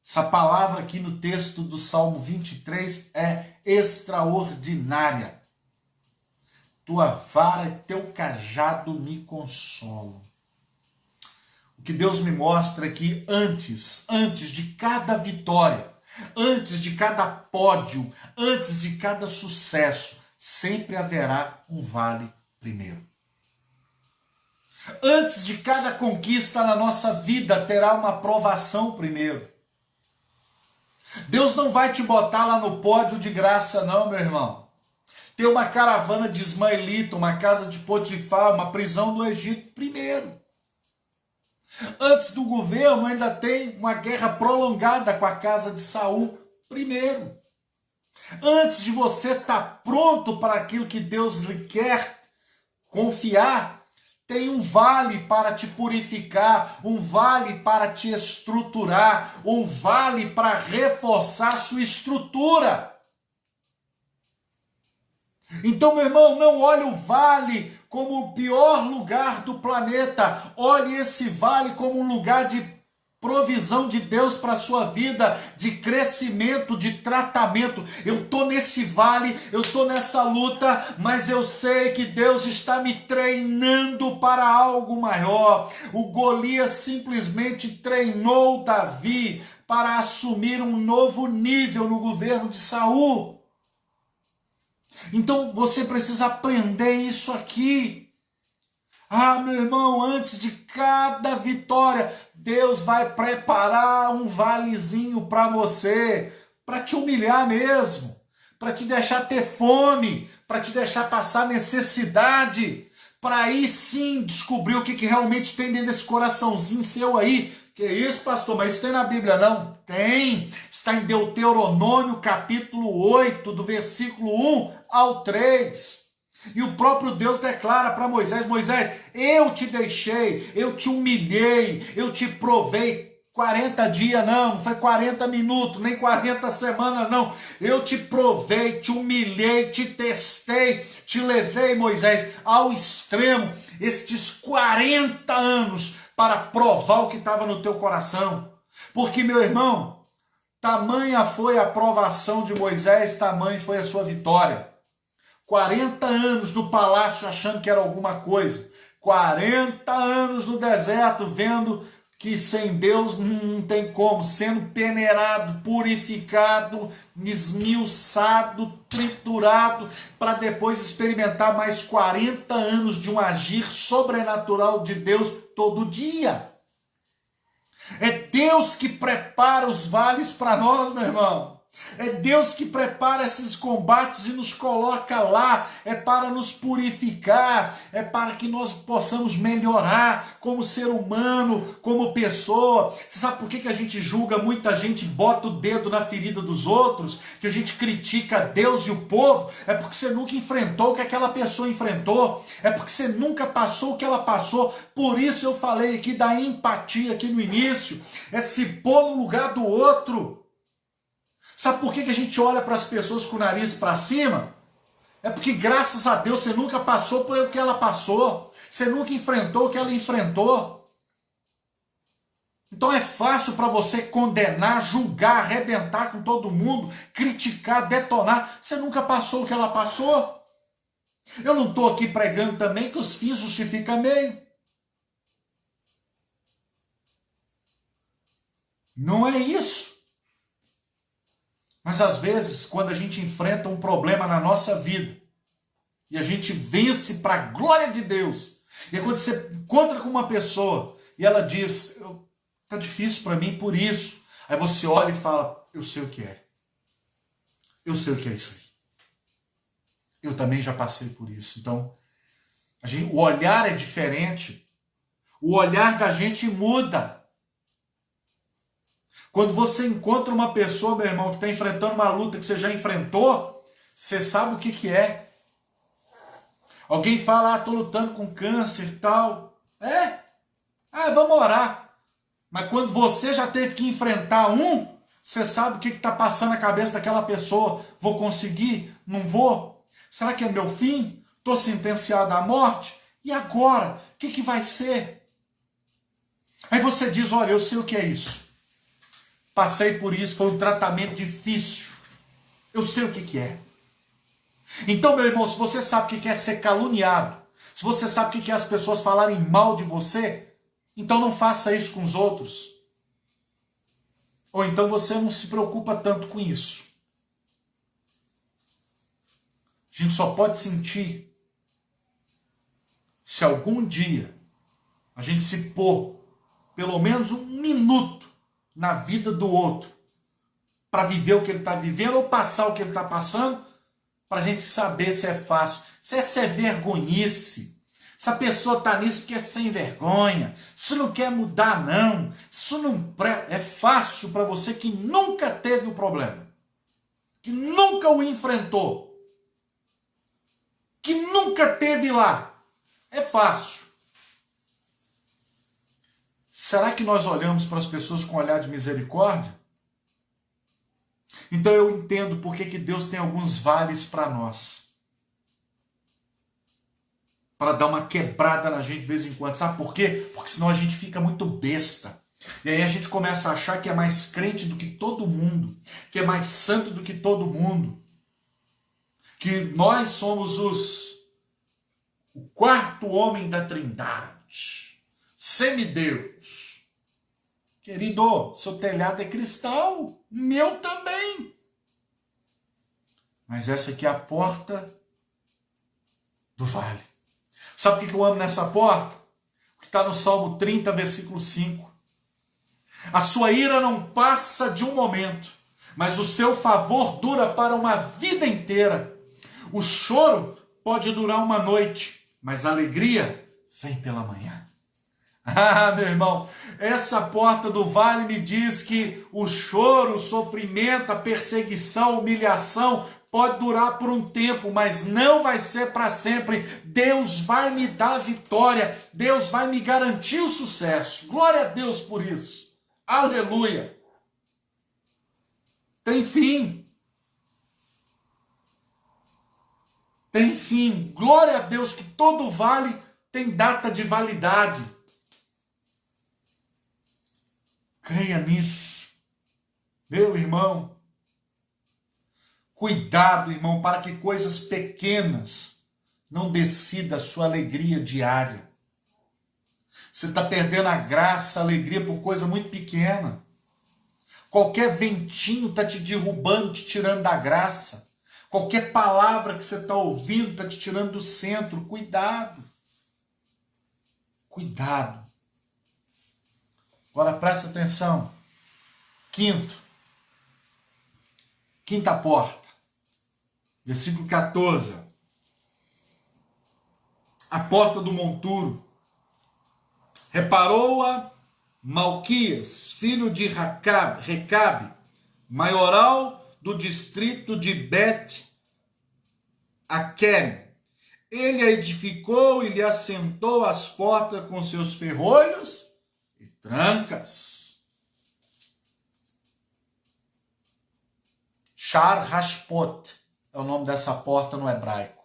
Essa palavra aqui no texto do Salmo 23 é extraordinária. Tua vara e teu cajado me consolam. O que Deus me mostra é que antes de cada vitória, antes de cada pódio, antes de cada sucesso, sempre haverá um vale primeiro. Antes de cada conquista na nossa vida, terá uma provação primeiro. Deus não vai te botar lá no pódio de graça não, meu irmão. Ter uma caravana de ismaelita, uma casa de Potifar, uma prisão no Egito primeiro. Antes do governo ainda tem uma guerra prolongada com a casa de Saul primeiro. Antes de você estar pronto para aquilo que Deus lhe quer confiar, tem um vale para te purificar, um vale para te estruturar, um vale para reforçar sua estrutura. Então, meu irmão, não olhe o vale como o pior lugar do planeta. Olhe esse vale como um lugar de provisão de Deus para a sua vida, de crescimento, de tratamento. Eu estou nesse vale, eu estou nessa luta, mas eu sei que Deus está me treinando para algo maior. O Golias simplesmente treinou Davi para assumir um novo nível no governo de Saul. Então você precisa aprender isso aqui. Ah, meu irmão, antes de cada vitória, Deus vai preparar um valezinho para você, para te humilhar mesmo, para te deixar ter fome, para te deixar passar necessidade, para aí sim descobrir o que realmente tem dentro desse coraçãozinho seu aí. Que isso, pastor? Mas isso tem na Bíblia? Não? Tem. Está em Deuteronômio capítulo 8, do versículo 1 ao 3. E o próprio Deus declara para Moisés, Moisés, eu te deixei, eu te humilhei, eu te provei. 40 dias não foi 40 minutos, nem 40 semanas não. Eu te provei, te humilhei, te testei, te levei, Moisés, ao extremo, estes 40 anos, para provar o que estava no teu coração. Porque, meu irmão, tamanha foi a provação de Moisés, tamanha foi a sua vitória. 40 anos no palácio achando que era alguma coisa. 40 anos no deserto vendo que sem Deus não tem como. Sendo peneirado, purificado, esmiuçado, triturado, para depois experimentar mais 40 anos de um agir sobrenatural de Deus todo dia. É Deus que prepara os vales para nós, meu irmão. É Deus que prepara esses combates e nos coloca lá. É para nos purificar, é para que nós possamos melhorar como ser humano, como pessoa. Você sabe por que a gente julga muita gente, bota o dedo na ferida dos outros, que a gente critica Deus e o povo? É porque você nunca enfrentou o que aquela pessoa enfrentou, é porque você nunca passou o que ela passou. Por isso eu falei aqui da empatia aqui no início, é se pôr no lugar do outro. Sabe por que a gente olha para as pessoas com o nariz para cima? É porque, graças a Deus, você nunca passou por o que ela passou. Você nunca enfrentou o que ela enfrentou. Então é fácil para você condenar, julgar, arrebentar com todo mundo, criticar, detonar. Você nunca passou o que ela passou. Eu não estou aqui pregando também que os fins justificam meio. Não é isso. Mas às vezes, quando a gente enfrenta um problema na nossa vida, e a gente vence para a glória de Deus, e quando você encontra com uma pessoa, e ela diz, está difícil para mim por isso, aí você olha e fala, eu sei o que é. Eu sei o que é isso aí. Eu também já passei por isso. Então, o olhar é diferente. O olhar da gente muda. Quando você encontra uma pessoa, meu irmão, que está enfrentando uma luta que você já enfrentou, você sabe o que que é. Alguém fala, estou lutando com câncer e tal. Vamos orar. Mas quando você já teve que enfrentar você sabe o que está passando na cabeça daquela pessoa. Vou conseguir? Não vou? Será que é meu fim? Estou sentenciado à morte? E agora? O que vai ser? Aí você diz, olha, eu sei o que é isso. Passei por isso, foi um tratamento difícil. Eu sei o que é. Então, meu irmão, se você sabe o que é ser caluniado, se você sabe o que é as pessoas falarem mal de você, então não faça isso com os outros. Ou então você não se preocupa tanto com isso. A gente só pode sentir se algum dia a gente se pôr pelo menos um minuto na vida do outro para viver o que ele está vivendo ou passar o que ele está passando, para a gente saber se é fácil. Se essa é vergonhice. Se a pessoa está nisso porque é sem vergonha. Se não quer mudar, não. Isso não é fácil para você que nunca teve o problema. Que nunca o enfrentou. Que nunca teve lá. É fácil. Será que nós olhamos para as pessoas com um olhar de misericórdia? Então eu entendo por que Deus tem alguns vales para nós. Para dar uma quebrada na gente de vez em quando. Sabe por quê? Porque senão a gente fica muito besta. E aí a gente começa a achar que é mais crente do que todo mundo. Que é mais santo do que todo mundo. Que nós somos o quarto homem da Trindade. Semideus. Querido, seu telhado é cristal. Meu também. Mas essa aqui é a porta do vale. Sabe o que eu amo nessa porta? O que está no Salmo 30, versículo 5. A sua ira não passa de um momento, mas o seu favor dura para uma vida inteira. O choro pode durar uma noite, mas a alegria vem pela manhã. Ah, meu irmão, essa porta do vale me diz que o choro, o sofrimento, a perseguição, a humilhação pode durar por um tempo, mas não vai ser para sempre. Deus vai me dar vitória, Deus vai me garantir o sucesso. Glória a Deus por isso. Aleluia. Tem fim. Tem fim. Glória a Deus que todo vale tem data de validade. Creia nisso. Meu irmão, cuidado, irmão, para que coisas pequenas não decidam a sua alegria diária. Você está perdendo a graça, a alegria por coisa muito pequena. Qualquer ventinho está te derrubando, te tirando da graça. Qualquer palavra que você está ouvindo está te tirando do centro. Cuidado. Cuidado. Agora presta atenção. Quinta porta. Versículo 14. A porta do monturo. Reparou-a Malquias, filho de Recabe, maioral do distrito de Bet-Aquém. Ele a edificou e lhe assentou as portas com seus ferrolhos e trancas. Shar Hashpot é o nome dessa porta no hebraico.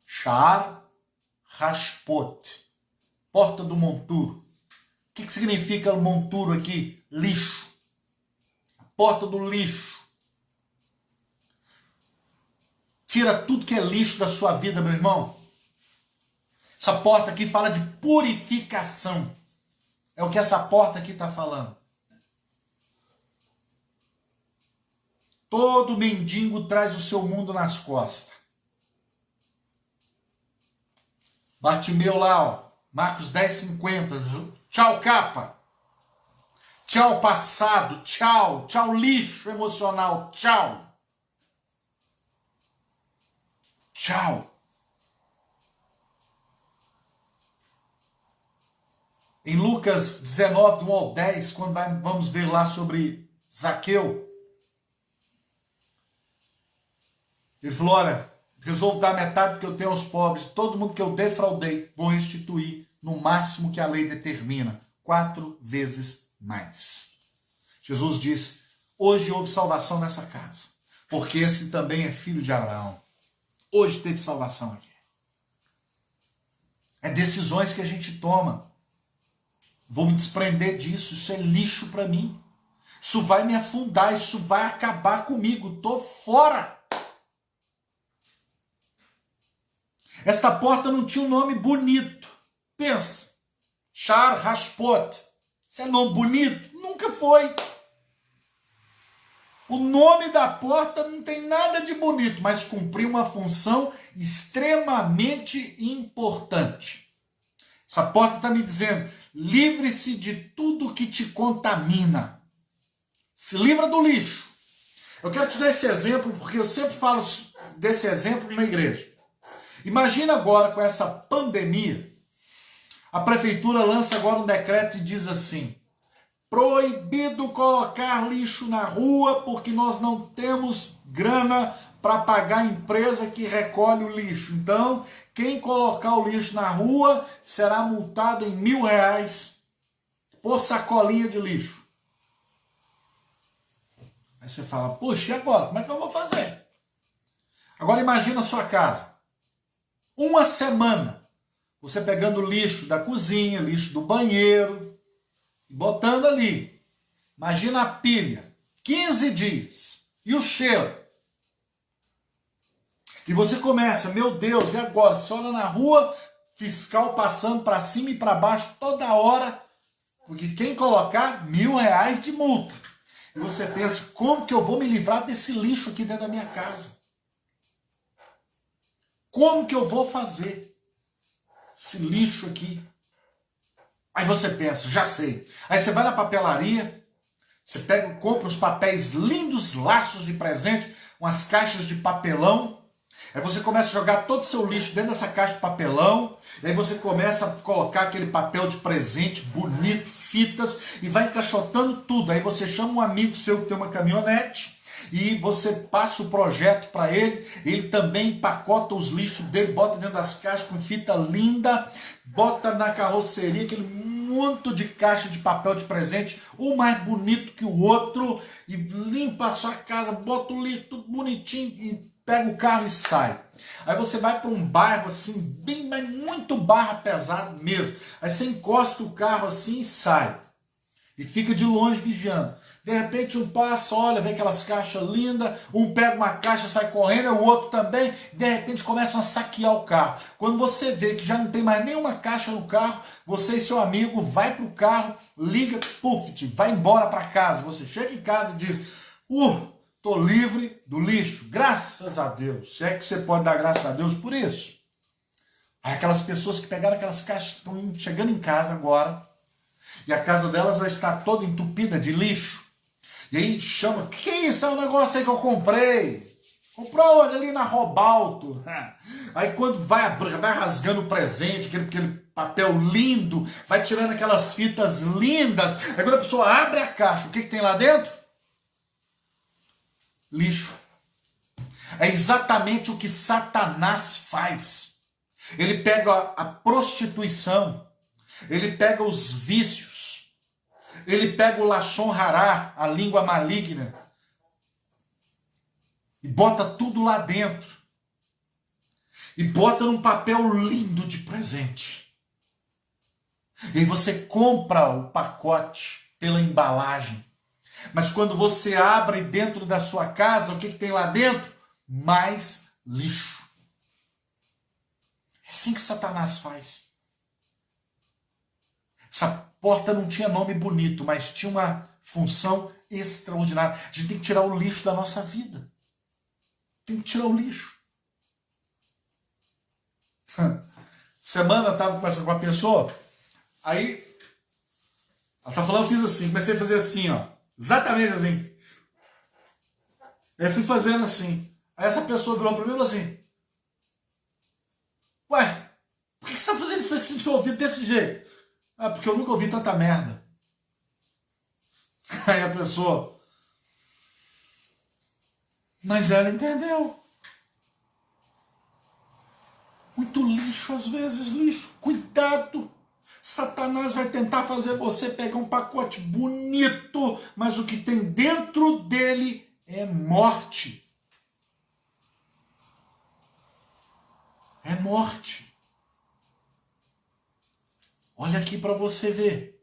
Shar Hashpot. Porta do monturo. O que significa monturo aqui? Lixo. A porta do lixo. Tira tudo que é lixo da sua vida, meu irmão. Essa porta aqui fala de purificação. É o que essa porta aqui está falando. Todo mendigo traz o seu mundo nas costas. Bartimeu lá, ó, Marcos 10:50. Tchau, capa. Tchau, passado. Tchau. Tchau, lixo emocional. Tchau. Tchau. Em Lucas 19, do 1 ao 10, quando vamos ver lá sobre Zaqueu, ele falou, olha, resolvo dar metade do que eu tenho aos pobres, todo mundo que eu defraudei, vou restituir no máximo que a lei determina, 4 vezes mais. Jesus diz, hoje houve salvação nessa casa, porque esse também é filho de Abraão. Hoje teve salvação aqui. É decisões que a gente toma. Vou me desprender disso, isso é lixo para mim. Isso vai me afundar, isso vai acabar comigo, tô fora. Esta porta não tinha um nome bonito. Pensa, Shar Hashpot. Isso é nome bonito? Nunca foi. O nome da porta não tem nada de bonito, mas cumpriu uma função extremamente importante. Essa porta está me dizendo, livre-se de tudo que te contamina. Se livra do lixo. Eu quero te dar esse exemplo, porque eu sempre falo desse exemplo na igreja. Imagina agora com essa pandemia, a prefeitura lança agora um decreto e diz assim, proibido colocar lixo na rua porque nós não temos grana para pagar a empresa que recolhe o lixo. Então, quem colocar o lixo na rua será multado em R$1.000 por sacolinha de lixo. Aí você fala, puxa, e agora? Como é que eu vou fazer? Agora imagina a sua casa. Uma semana, você pegando lixo da cozinha, lixo do banheiro, botando ali. Imagina a pilha, 15 dias, e o cheiro. E você começa, meu Deus, e agora? Você olha na rua, fiscal passando para cima e para baixo toda hora, porque quem colocar, R$1.000 de multa. E você pensa, como que eu vou me livrar desse lixo aqui dentro da minha casa? Como que eu vou fazer esse lixo aqui? Aí você pensa, já sei. Aí você vai na papelaria, você pega, compra os papéis lindos, laços de presente, umas caixas de papelão. Aí você começa a jogar todo o seu lixo dentro dessa caixa de papelão. E aí você começa a colocar aquele papel de presente bonito, fitas, e vai encaixotando tudo. Aí você chama um amigo seu que tem uma caminhonete, e você passa o projeto para ele também empacota os lixos dele, bota dentro das caixas com fita linda, bota na carroceria aquele monte de caixa de papel de presente, um mais bonito que o outro, e limpa a sua casa, bota o lixo tudo bonitinho, e pega o carro e sai. Aí você vai para um bairro assim, bem, mas muito barra pesado mesmo. Aí você encosta o carro assim e sai. E fica de longe vigiando. De repente um passa, olha, vê aquelas caixas lindas, um pega uma caixa, sai correndo, o outro também, de repente começam a saquear o carro. Quando você vê que já não tem mais nenhuma caixa no carro, você e seu amigo vai para o carro, liga, puf, vai embora para casa. Você chega em casa e diz, tô livre do lixo, graças a Deus. Se é que você pode dar graças a Deus por isso. Aí aquelas pessoas que pegaram aquelas caixas estão chegando em casa agora, e a casa delas já está toda entupida de lixo. E aí chama, que é isso? É um negócio aí que eu comprei. Comprou ali na Robalto. Aí quando vai rasgando o presente, aquele papel lindo, vai tirando aquelas fitas lindas. Aí quando a pessoa abre a caixa, o que tem lá dentro? Lixo. É exatamente o que Satanás faz. Ele pega a prostituição, ele pega os vícios, ele pega o Lashon Hará, a língua maligna, e bota tudo lá dentro. E bota num papel lindo de presente. E aí você compra o pacote pela embalagem. Mas quando você abre dentro da sua casa, o que tem lá dentro? Mais lixo. É assim que Satanás faz. Essa porta não tinha nome bonito, mas tinha uma função extraordinária. A gente tem que tirar o lixo da nossa vida. Tem que tirar o lixo. Semana eu estava conversando com uma pessoa, aí ela tá falando, eu fiz assim, comecei a fazer assim, ó. Exatamente assim. Aí eu fui fazendo assim. Aí essa pessoa virou para mim e falou assim, ué, por que você está fazendo isso assim no seu ouvido desse jeito? Ah, porque eu nunca ouvi tanta merda. Aí a pessoa... Mas ela entendeu. Muito lixo, às vezes, lixo. Cuidado. Satanás vai tentar fazer você pegar um pacote bonito, mas o que tem dentro dele é morte. É morte. Olha aqui para você ver.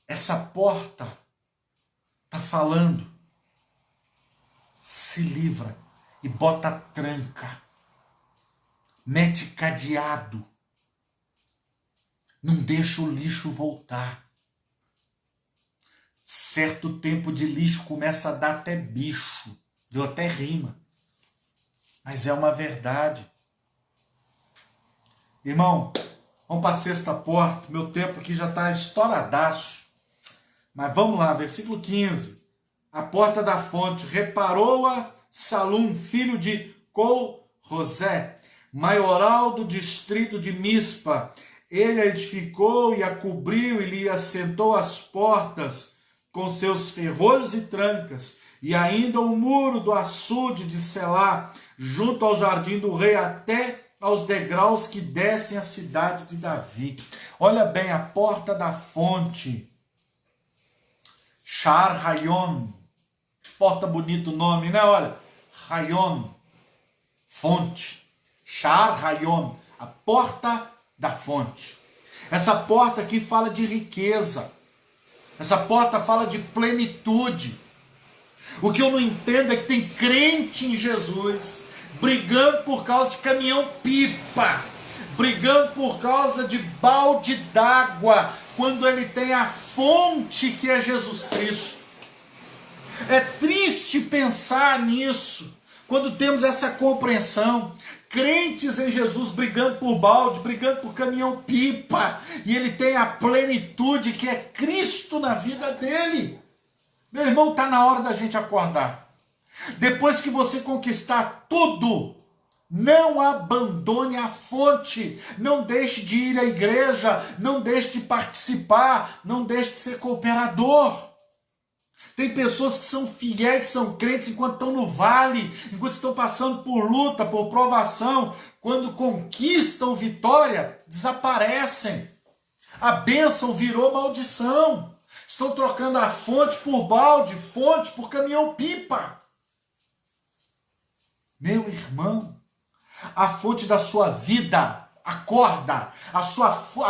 Essa porta está falando. Se livra e bota tranca. Mete cadeado. Não deixa o lixo voltar. Certo tempo de lixo começa a dar até bicho. Deu até rima. Mas é uma verdade. Irmão, vamos para a sexta porta. Meu tempo aqui já está estouradaço. Mas vamos lá, versículo 15. A porta da fonte. Reparou-a Salum, filho de Col-Rosé, maioral do distrito de Mispa. Ele a edificou e a cobriu e lhe assentou as portas com seus ferrolhos e trancas, e ainda o muro do açude de Selá, junto ao jardim do rei, até aos degraus que descem à cidade de Davi. Olha bem, a porta da fonte. Shar Hayon. Porta bonito o nome, né? Olha, Hayon, fonte. Shar Hayon, a porta da fonte. Essa porta aqui fala de riqueza. Essa porta fala de plenitude. O que eu não entendo é que tem crente em Jesus brigando por causa de caminhão-pipa, brigando por causa de balde d'água, quando ele tem a fonte que é Jesus Cristo. É triste pensar nisso, quando temos essa compreensão. Crentes em Jesus brigando por balde, brigando por caminhão-pipa, e ele tem a plenitude que é Cristo na vida dele. Meu irmão, está na hora da gente acordar. Depois que você conquistar tudo, não abandone a fonte, não deixe de ir à igreja, não deixe de participar, não deixe de ser cooperador. Tem pessoas que são fiéis, são crentes enquanto estão no vale, enquanto estão passando por luta, por provação. Quando conquistam vitória, desaparecem. A bênção virou maldição. Estão trocando a fonte por balde, fonte por caminhão-pipa. Meu irmão, a fonte da sua vida, acorda. A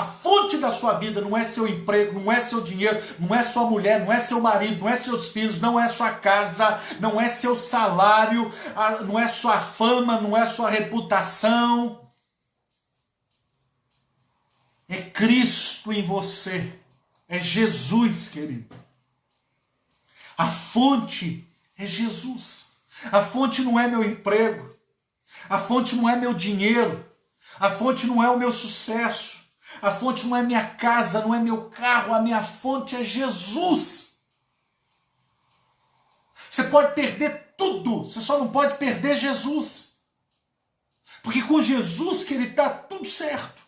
fonte da sua vida não é seu emprego, não é seu dinheiro, não é sua mulher, não é seu marido, não é seus filhos, não é sua casa, não é seu salário, não é sua fama, não é sua reputação. É Cristo em você. É Jesus, querido. A fonte é Jesus. A fonte não é meu emprego. A fonte não é meu dinheiro. A fonte não é o meu sucesso. A fonte não é minha casa, não é meu carro. A minha fonte é Jesus. Você pode perder tudo, você só não pode perder Jesus. Porque com Jesus que ele está tudo certo.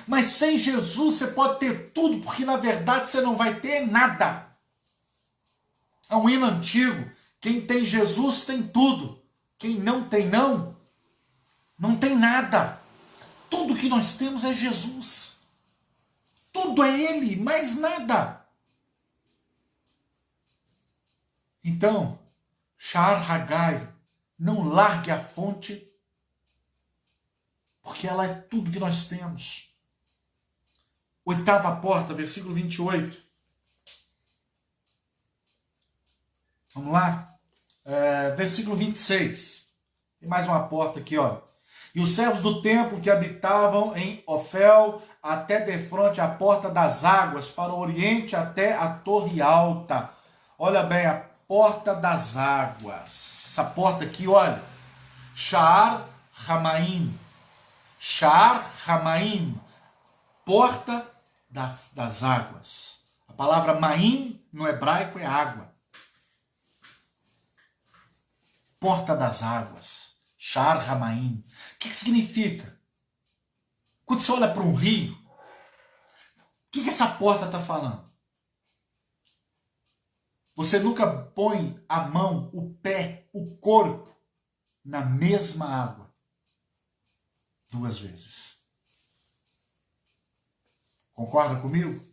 Mas sem Jesus você pode ter tudo, porque na verdade você não vai ter nada. É um hino antigo. Quem tem Jesus tem tudo. Quem não tem não tem nada. Tudo que nós temos é Jesus. Tudo é Ele, mais nada. Então, Shar Hagai, não largue a fonte, porque ela é tudo que nós temos. Oitava porta, versículo 28. Vamos lá? Versículo 26. Tem mais uma porta aqui, ó. E os servos do templo que habitavam em Ofel, até defronte à porta das águas, para o oriente até a torre alta. Olha bem, a porta das águas. Essa porta aqui, olha. Sha'ar Hamaim. Sha'ar Hamaim. Porta das águas. A palavra Maim no hebraico é água. Porta das águas. Sha'ar Hamaim. O que significa? Quando você olha para um rio, o que essa porta está falando? Você nunca põe a mão, o pé, o corpo na mesma água 2 vezes. Concorda comigo?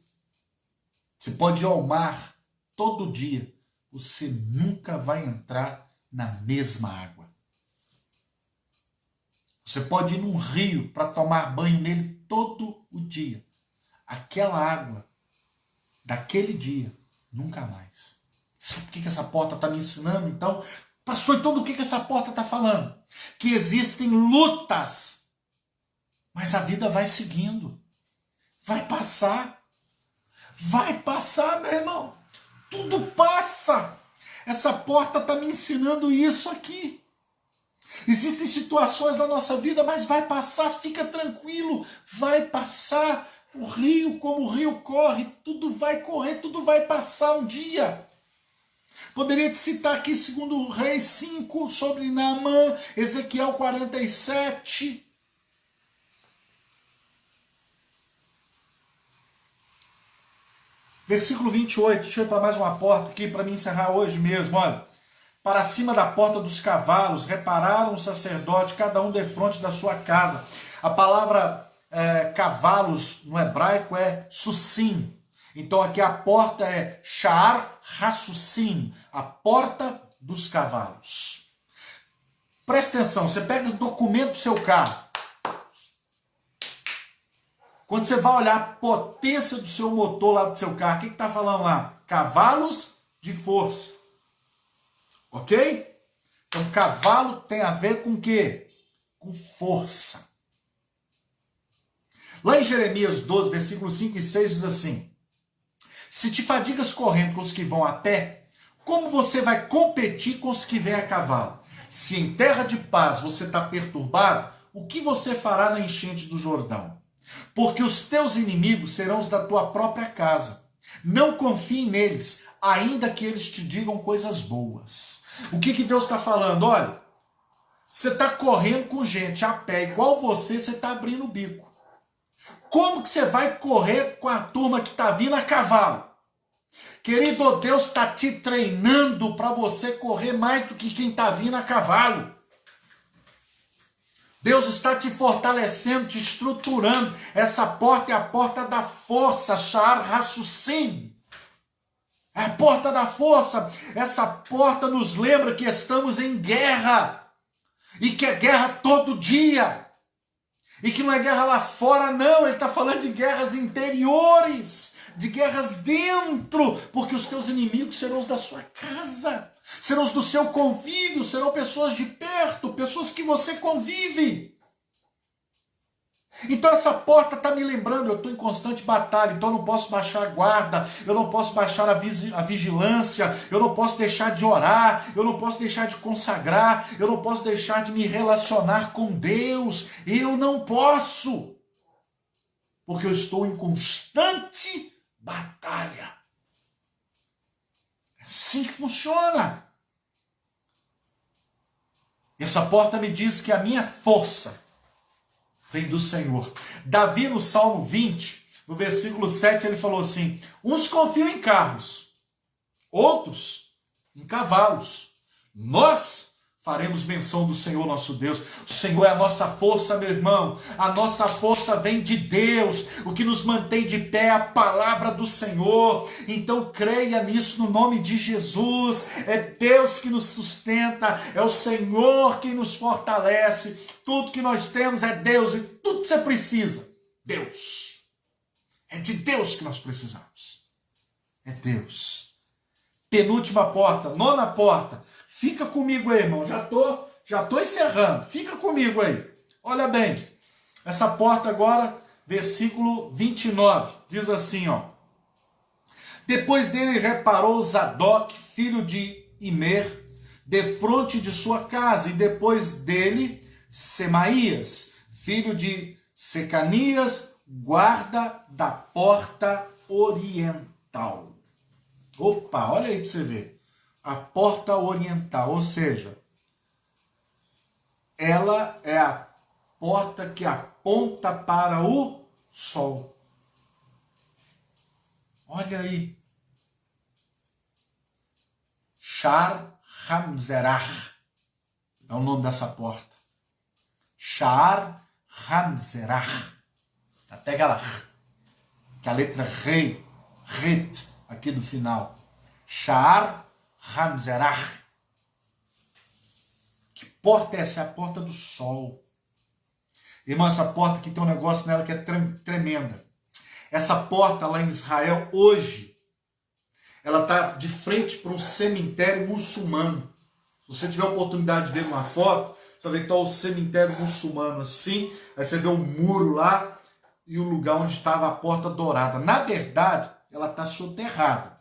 Você pode ir ao mar todo dia, você nunca vai entrar na mesma água. Você pode ir num rio para tomar banho nele todo o dia. Aquela água daquele dia, nunca mais. Sabe o que essa porta está me ensinando, então? Pastor, então do que essa porta está falando? Que existem lutas, mas a vida vai seguindo. Vai passar. Vai passar, meu irmão. Tudo passa. Essa porta está me ensinando isso aqui. Existem situações na nossa vida, mas vai passar, fica tranquilo. Vai passar. O rio, como o rio corre, tudo vai correr, tudo vai passar um dia. Poderia te citar aqui 2 Reis 5, sobre Naamã, Ezequiel 47. Versículo 28, deixa eu ir para mais uma porta aqui para me encerrar hoje mesmo, olha. Para cima da porta dos cavalos, repararam o sacerdote, cada um defronte da sua casa. A palavra cavalos no hebraico é sussim. Então aqui a porta é Sha'ar HaSussim, a porta dos cavalos. Presta atenção, você pega o documento do seu carro. Quando você vai olhar a potência do seu motor lá do seu carro, o que está falando lá? Cavalos de força. Ok? Então cavalo tem a ver com o quê? Com força. Lá em Jeremias 12, versículos 5 e 6 diz assim: se te fadigas correndo com os que vão a pé, como você vai competir com os que vêm a cavalo? Se em terra de paz você está perturbado, o que você fará na enchente do Jordão? Porque os teus inimigos serão os da tua própria casa. Não confie neles, ainda que eles te digam coisas boas. O que Deus está falando? Olha, você está correndo com gente a pé, igual você está abrindo o bico. Como que você vai correr com a turma que está vindo a cavalo? Querido, Deus está te treinando para você correr mais do que quem está vindo a cavalo. Deus está te fortalecendo, te estruturando. Essa porta é a porta da força, Sha'ar HaSussim. É a porta da força. Essa porta nos lembra que estamos em guerra. E que é guerra todo dia. E que não é guerra lá fora, não. Ele está falando de guerras interiores. De guerras dentro. Porque os teus inimigos serão os da sua casa. Serão os do seu convívio. Serão pessoas de perto. Pessoas que você convive. Então essa porta está me lembrando, eu estou em constante batalha, então eu não posso baixar a guarda, eu não posso baixar a vigilância, eu não posso deixar de orar, eu não posso deixar de consagrar, eu não posso deixar de me relacionar com Deus, eu não posso, porque eu estou em constante batalha. É assim que funciona. E essa porta me diz que a minha força vem do Senhor. Davi, no Salmo 20, no versículo 7, ele falou assim: uns confiam em carros, outros em cavalos. Nós faremos menção do Senhor nosso Deus. O Senhor é a nossa força, meu irmão. A nossa força vem de Deus. O que nos mantém de pé é a palavra do Senhor. Então creia nisso no nome de Jesus. É Deus que nos sustenta. É o Senhor que nos fortalece. Tudo que nós temos é Deus. E tudo que você precisa, Deus. É de Deus que nós precisamos. É Deus. Penúltima porta, 9ª porta. Fica comigo aí, irmão. Já tô encerrando. Fica comigo aí. Olha bem. Essa porta agora, versículo 29, diz assim, ó: depois dele reparou Zadok, filho de Imer, defronte de sua casa, e depois dele Semaías, filho de Secanias, guarda da porta oriental. Opa, olha aí para você ver. A porta oriental, ou seja, ela é a porta que aponta para o sol. Olha aí. Shar Hamzerach é o nome dessa porta. Shar Hamzerach. Até aquela que a letra rei, ret, aqui do final. Shar Hamzerach. Que porta é essa? É a porta do sol. Irmã, essa porta aqui tem um negócio nela que é tremenda. Essa porta lá em Israel, hoje, ela está de frente para um cemitério muçulmano. Se você tiver a oportunidade de ver uma foto, você vai ver que está o cemitério muçulmano assim, aí você vê um muro lá e o lugar onde estava a porta dourada. Na verdade, ela está soterrada,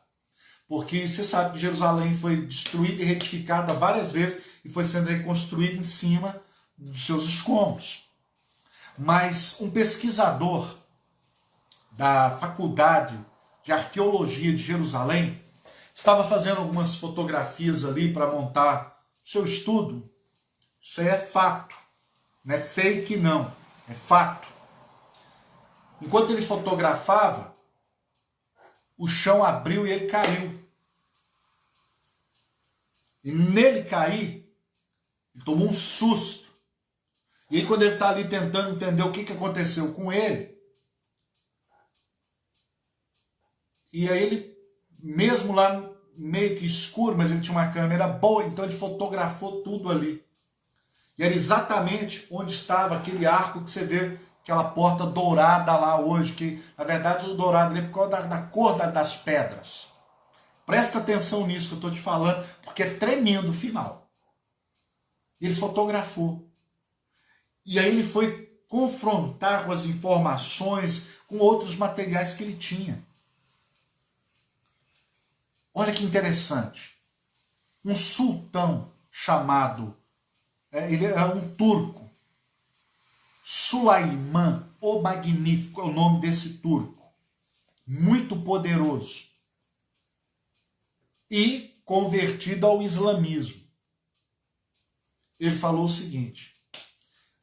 porque você sabe que Jerusalém foi destruída e retificada várias vezes e foi sendo reconstruída em cima dos seus escombros. Mas um pesquisador da Faculdade de Arqueologia de Jerusalém estava fazendo algumas fotografias ali para montar o seu estudo. Isso aí é fato, não é fake não, é fato. Enquanto ele fotografava, o chão abriu e ele caiu. E nele cair, ele tomou um susto. E aí quando ele está ali tentando entender o que aconteceu com ele, e aí ele, mesmo lá meio que escuro, mas ele tinha uma câmera boa, então ele fotografou tudo ali. E era exatamente onde estava aquele arco que você vê, aquela porta dourada lá hoje, que na verdade o dourado ali é por causa da cor das pedras. Presta atenção nisso que eu estou te falando, porque é tremendo o final. Ele fotografou. E aí ele foi confrontar com as informações, com outros materiais que ele tinha. Olha que interessante. Um sultão chamado, ele é um turco, Sulaiman o Magnífico é o nome desse turco. Muito poderoso. E convertido ao islamismo. Ele falou o seguinte: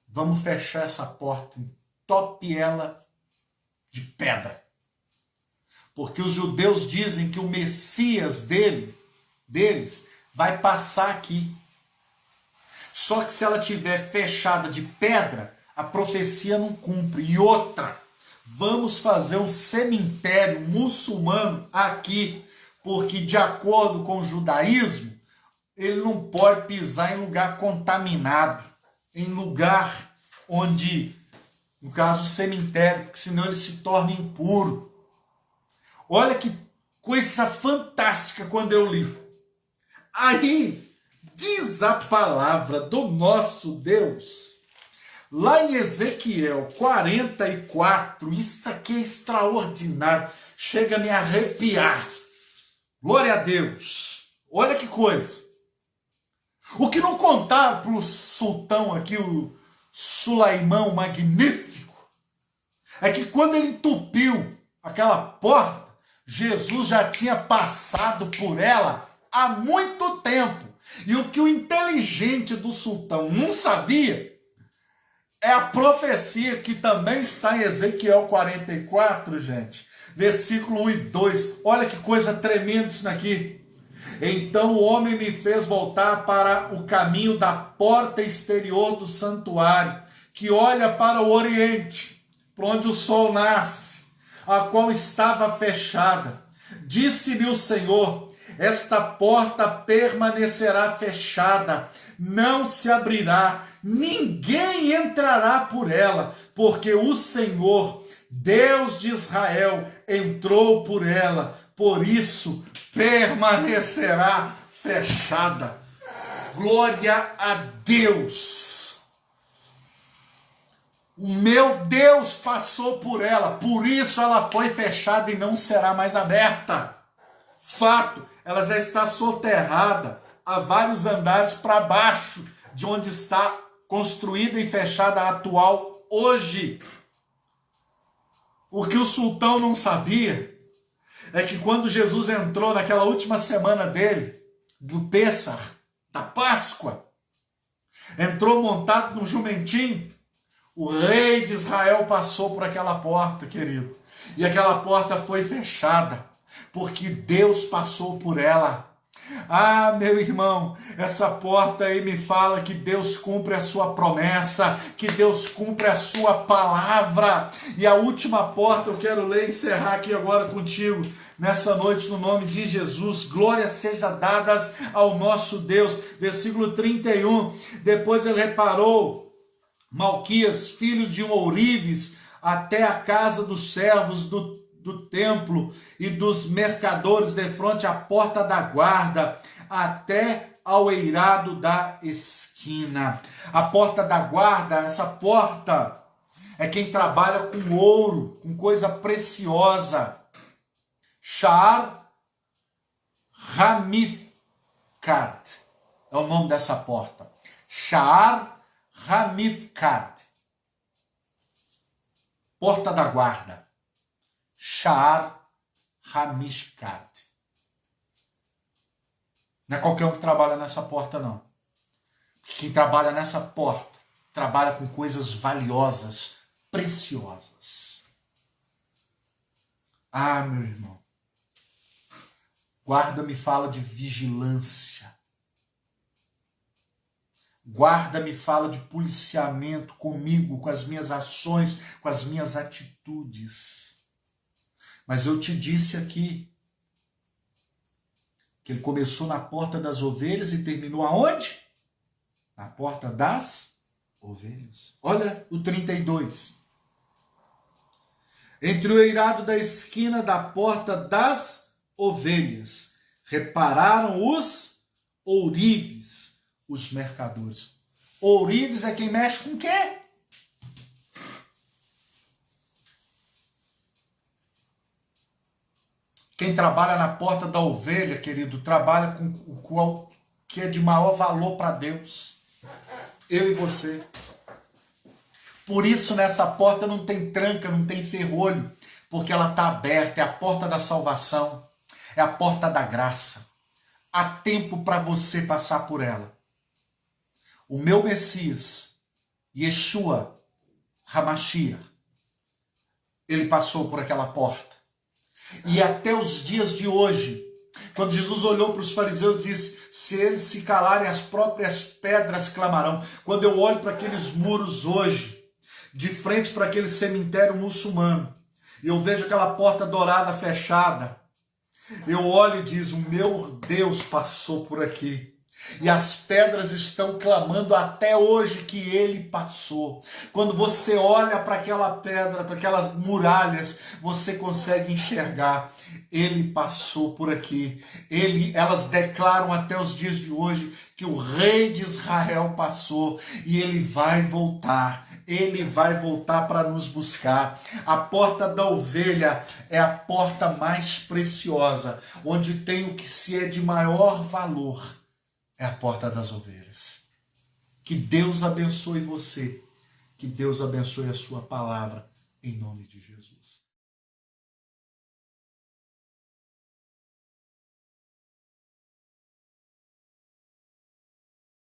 vamos fechar essa porta, entope ela de pedra. Porque os judeus dizem que o Messias deles vai passar aqui. Só que se ela tiver fechada de pedra, a profecia não cumpre. E outra, vamos fazer um cemitério muçulmano aqui, porque de acordo com o judaísmo, ele não pode pisar em lugar contaminado, em lugar onde, no caso, cemitério, porque senão ele se torna impuro. Olha que coisa fantástica quando eu li. Aí diz a palavra do nosso Deus, lá em Ezequiel 44, isso aqui é extraordinário, chega a me arrepiar. Glória a Deus. Olha que coisa. O que não contaram para o sultão aqui, o Sulaimão Magnífico, é que quando ele entupiu aquela porta, Jesus já tinha passado por ela há muito tempo. E o que o inteligente do sultão não sabia é a profecia que também está em Ezequiel 44, gente. Versículo 1 e 2. Olha que coisa tremenda isso aqui. Então o homem me fez voltar para o caminho da porta exterior do santuário, que olha para o oriente, para onde o sol nasce, a qual estava fechada. Disse-me o Senhor: esta porta permanecerá fechada, não se abrirá, ninguém entrará por ela, porque o Senhor, Deus de Israel, entrou por ela, por isso permanecerá fechada. Glória a Deus! O meu Deus passou por ela, por isso ela foi fechada e não será mais aberta. Fato, ela já está soterrada a vários andares para baixo de onde está construída e fechada a atual hoje. O que o sultão não sabia é que quando Jesus entrou naquela última semana dele, do Pêssar, da Páscoa, entrou montado num jumentinho, O rei de Israel passou por aquela porta, querido. E aquela porta foi fechada, porque Deus passou por ela. Ah, meu irmão, essa porta aí me fala que Deus cumpre a sua promessa, que Deus cumpre a sua palavra. E a última porta eu quero ler e encerrar aqui agora contigo, nessa noite, no nome de Jesus. Glórias sejam dadas ao nosso Deus. Versículo 31. Depois ele reparou Malquias, filho de um ourives, até a casa dos servos do templo e dos mercadores defronte à porta da guarda, até ao eirado da esquina. A porta da guarda, essa porta é quem trabalha com ouro, com coisa preciosa. Sha'ar Hamifkat é o nome dessa porta. Sha'ar Hamifkat, porta da guarda. Sha'ar Hamifkat. Não é qualquer um que trabalha nessa porta, não. Quem trabalha nessa porta trabalha com coisas valiosas, preciosas. Ah, meu irmão, guarda me fala de vigilância. Guarda me fala de policiamento comigo, com as minhas ações, com as minhas atitudes. Mas eu te disse aqui que ele começou na porta das ovelhas e terminou aonde? Na porta das ovelhas. Olha o 32. Entre o eirado da esquina da porta das ovelhas, repararam os ourives, os mercadores. Ourives é quem mexe com o quê? Quem trabalha na porta da ovelha, querido, trabalha com o que é de maior valor para Deus. Eu e você. Por isso nessa porta não tem tranca, não tem ferrolho, porque ela está aberta, é a porta da salvação, é a porta da graça. Há tempo para você passar por ela. O meu Messias, Yeshua HaMashiach, ele passou por aquela porta. E até os dias de hoje, quando Jesus olhou para os fariseus e disse, se eles se calarem, as próprias pedras clamarão. Quando eu olho para aqueles muros hoje, de frente para aquele cemitério muçulmano, e eu vejo aquela porta dourada fechada, eu olho e diz, o meu Deus passou por aqui. E as pedras estão clamando até hoje que ele passou. Quando você olha para aquela pedra, para aquelas muralhas, você consegue enxergar. Ele passou por aqui. Elas declaram até os dias de hoje que o rei de Israel passou e ele vai voltar. Ele vai voltar para nos buscar. A porta da ovelha é a porta mais preciosa, onde tem o que se é de maior valor. É a porta das ovelhas. Que Deus abençoe você. Que Deus abençoe a sua palavra. Em nome de Jesus.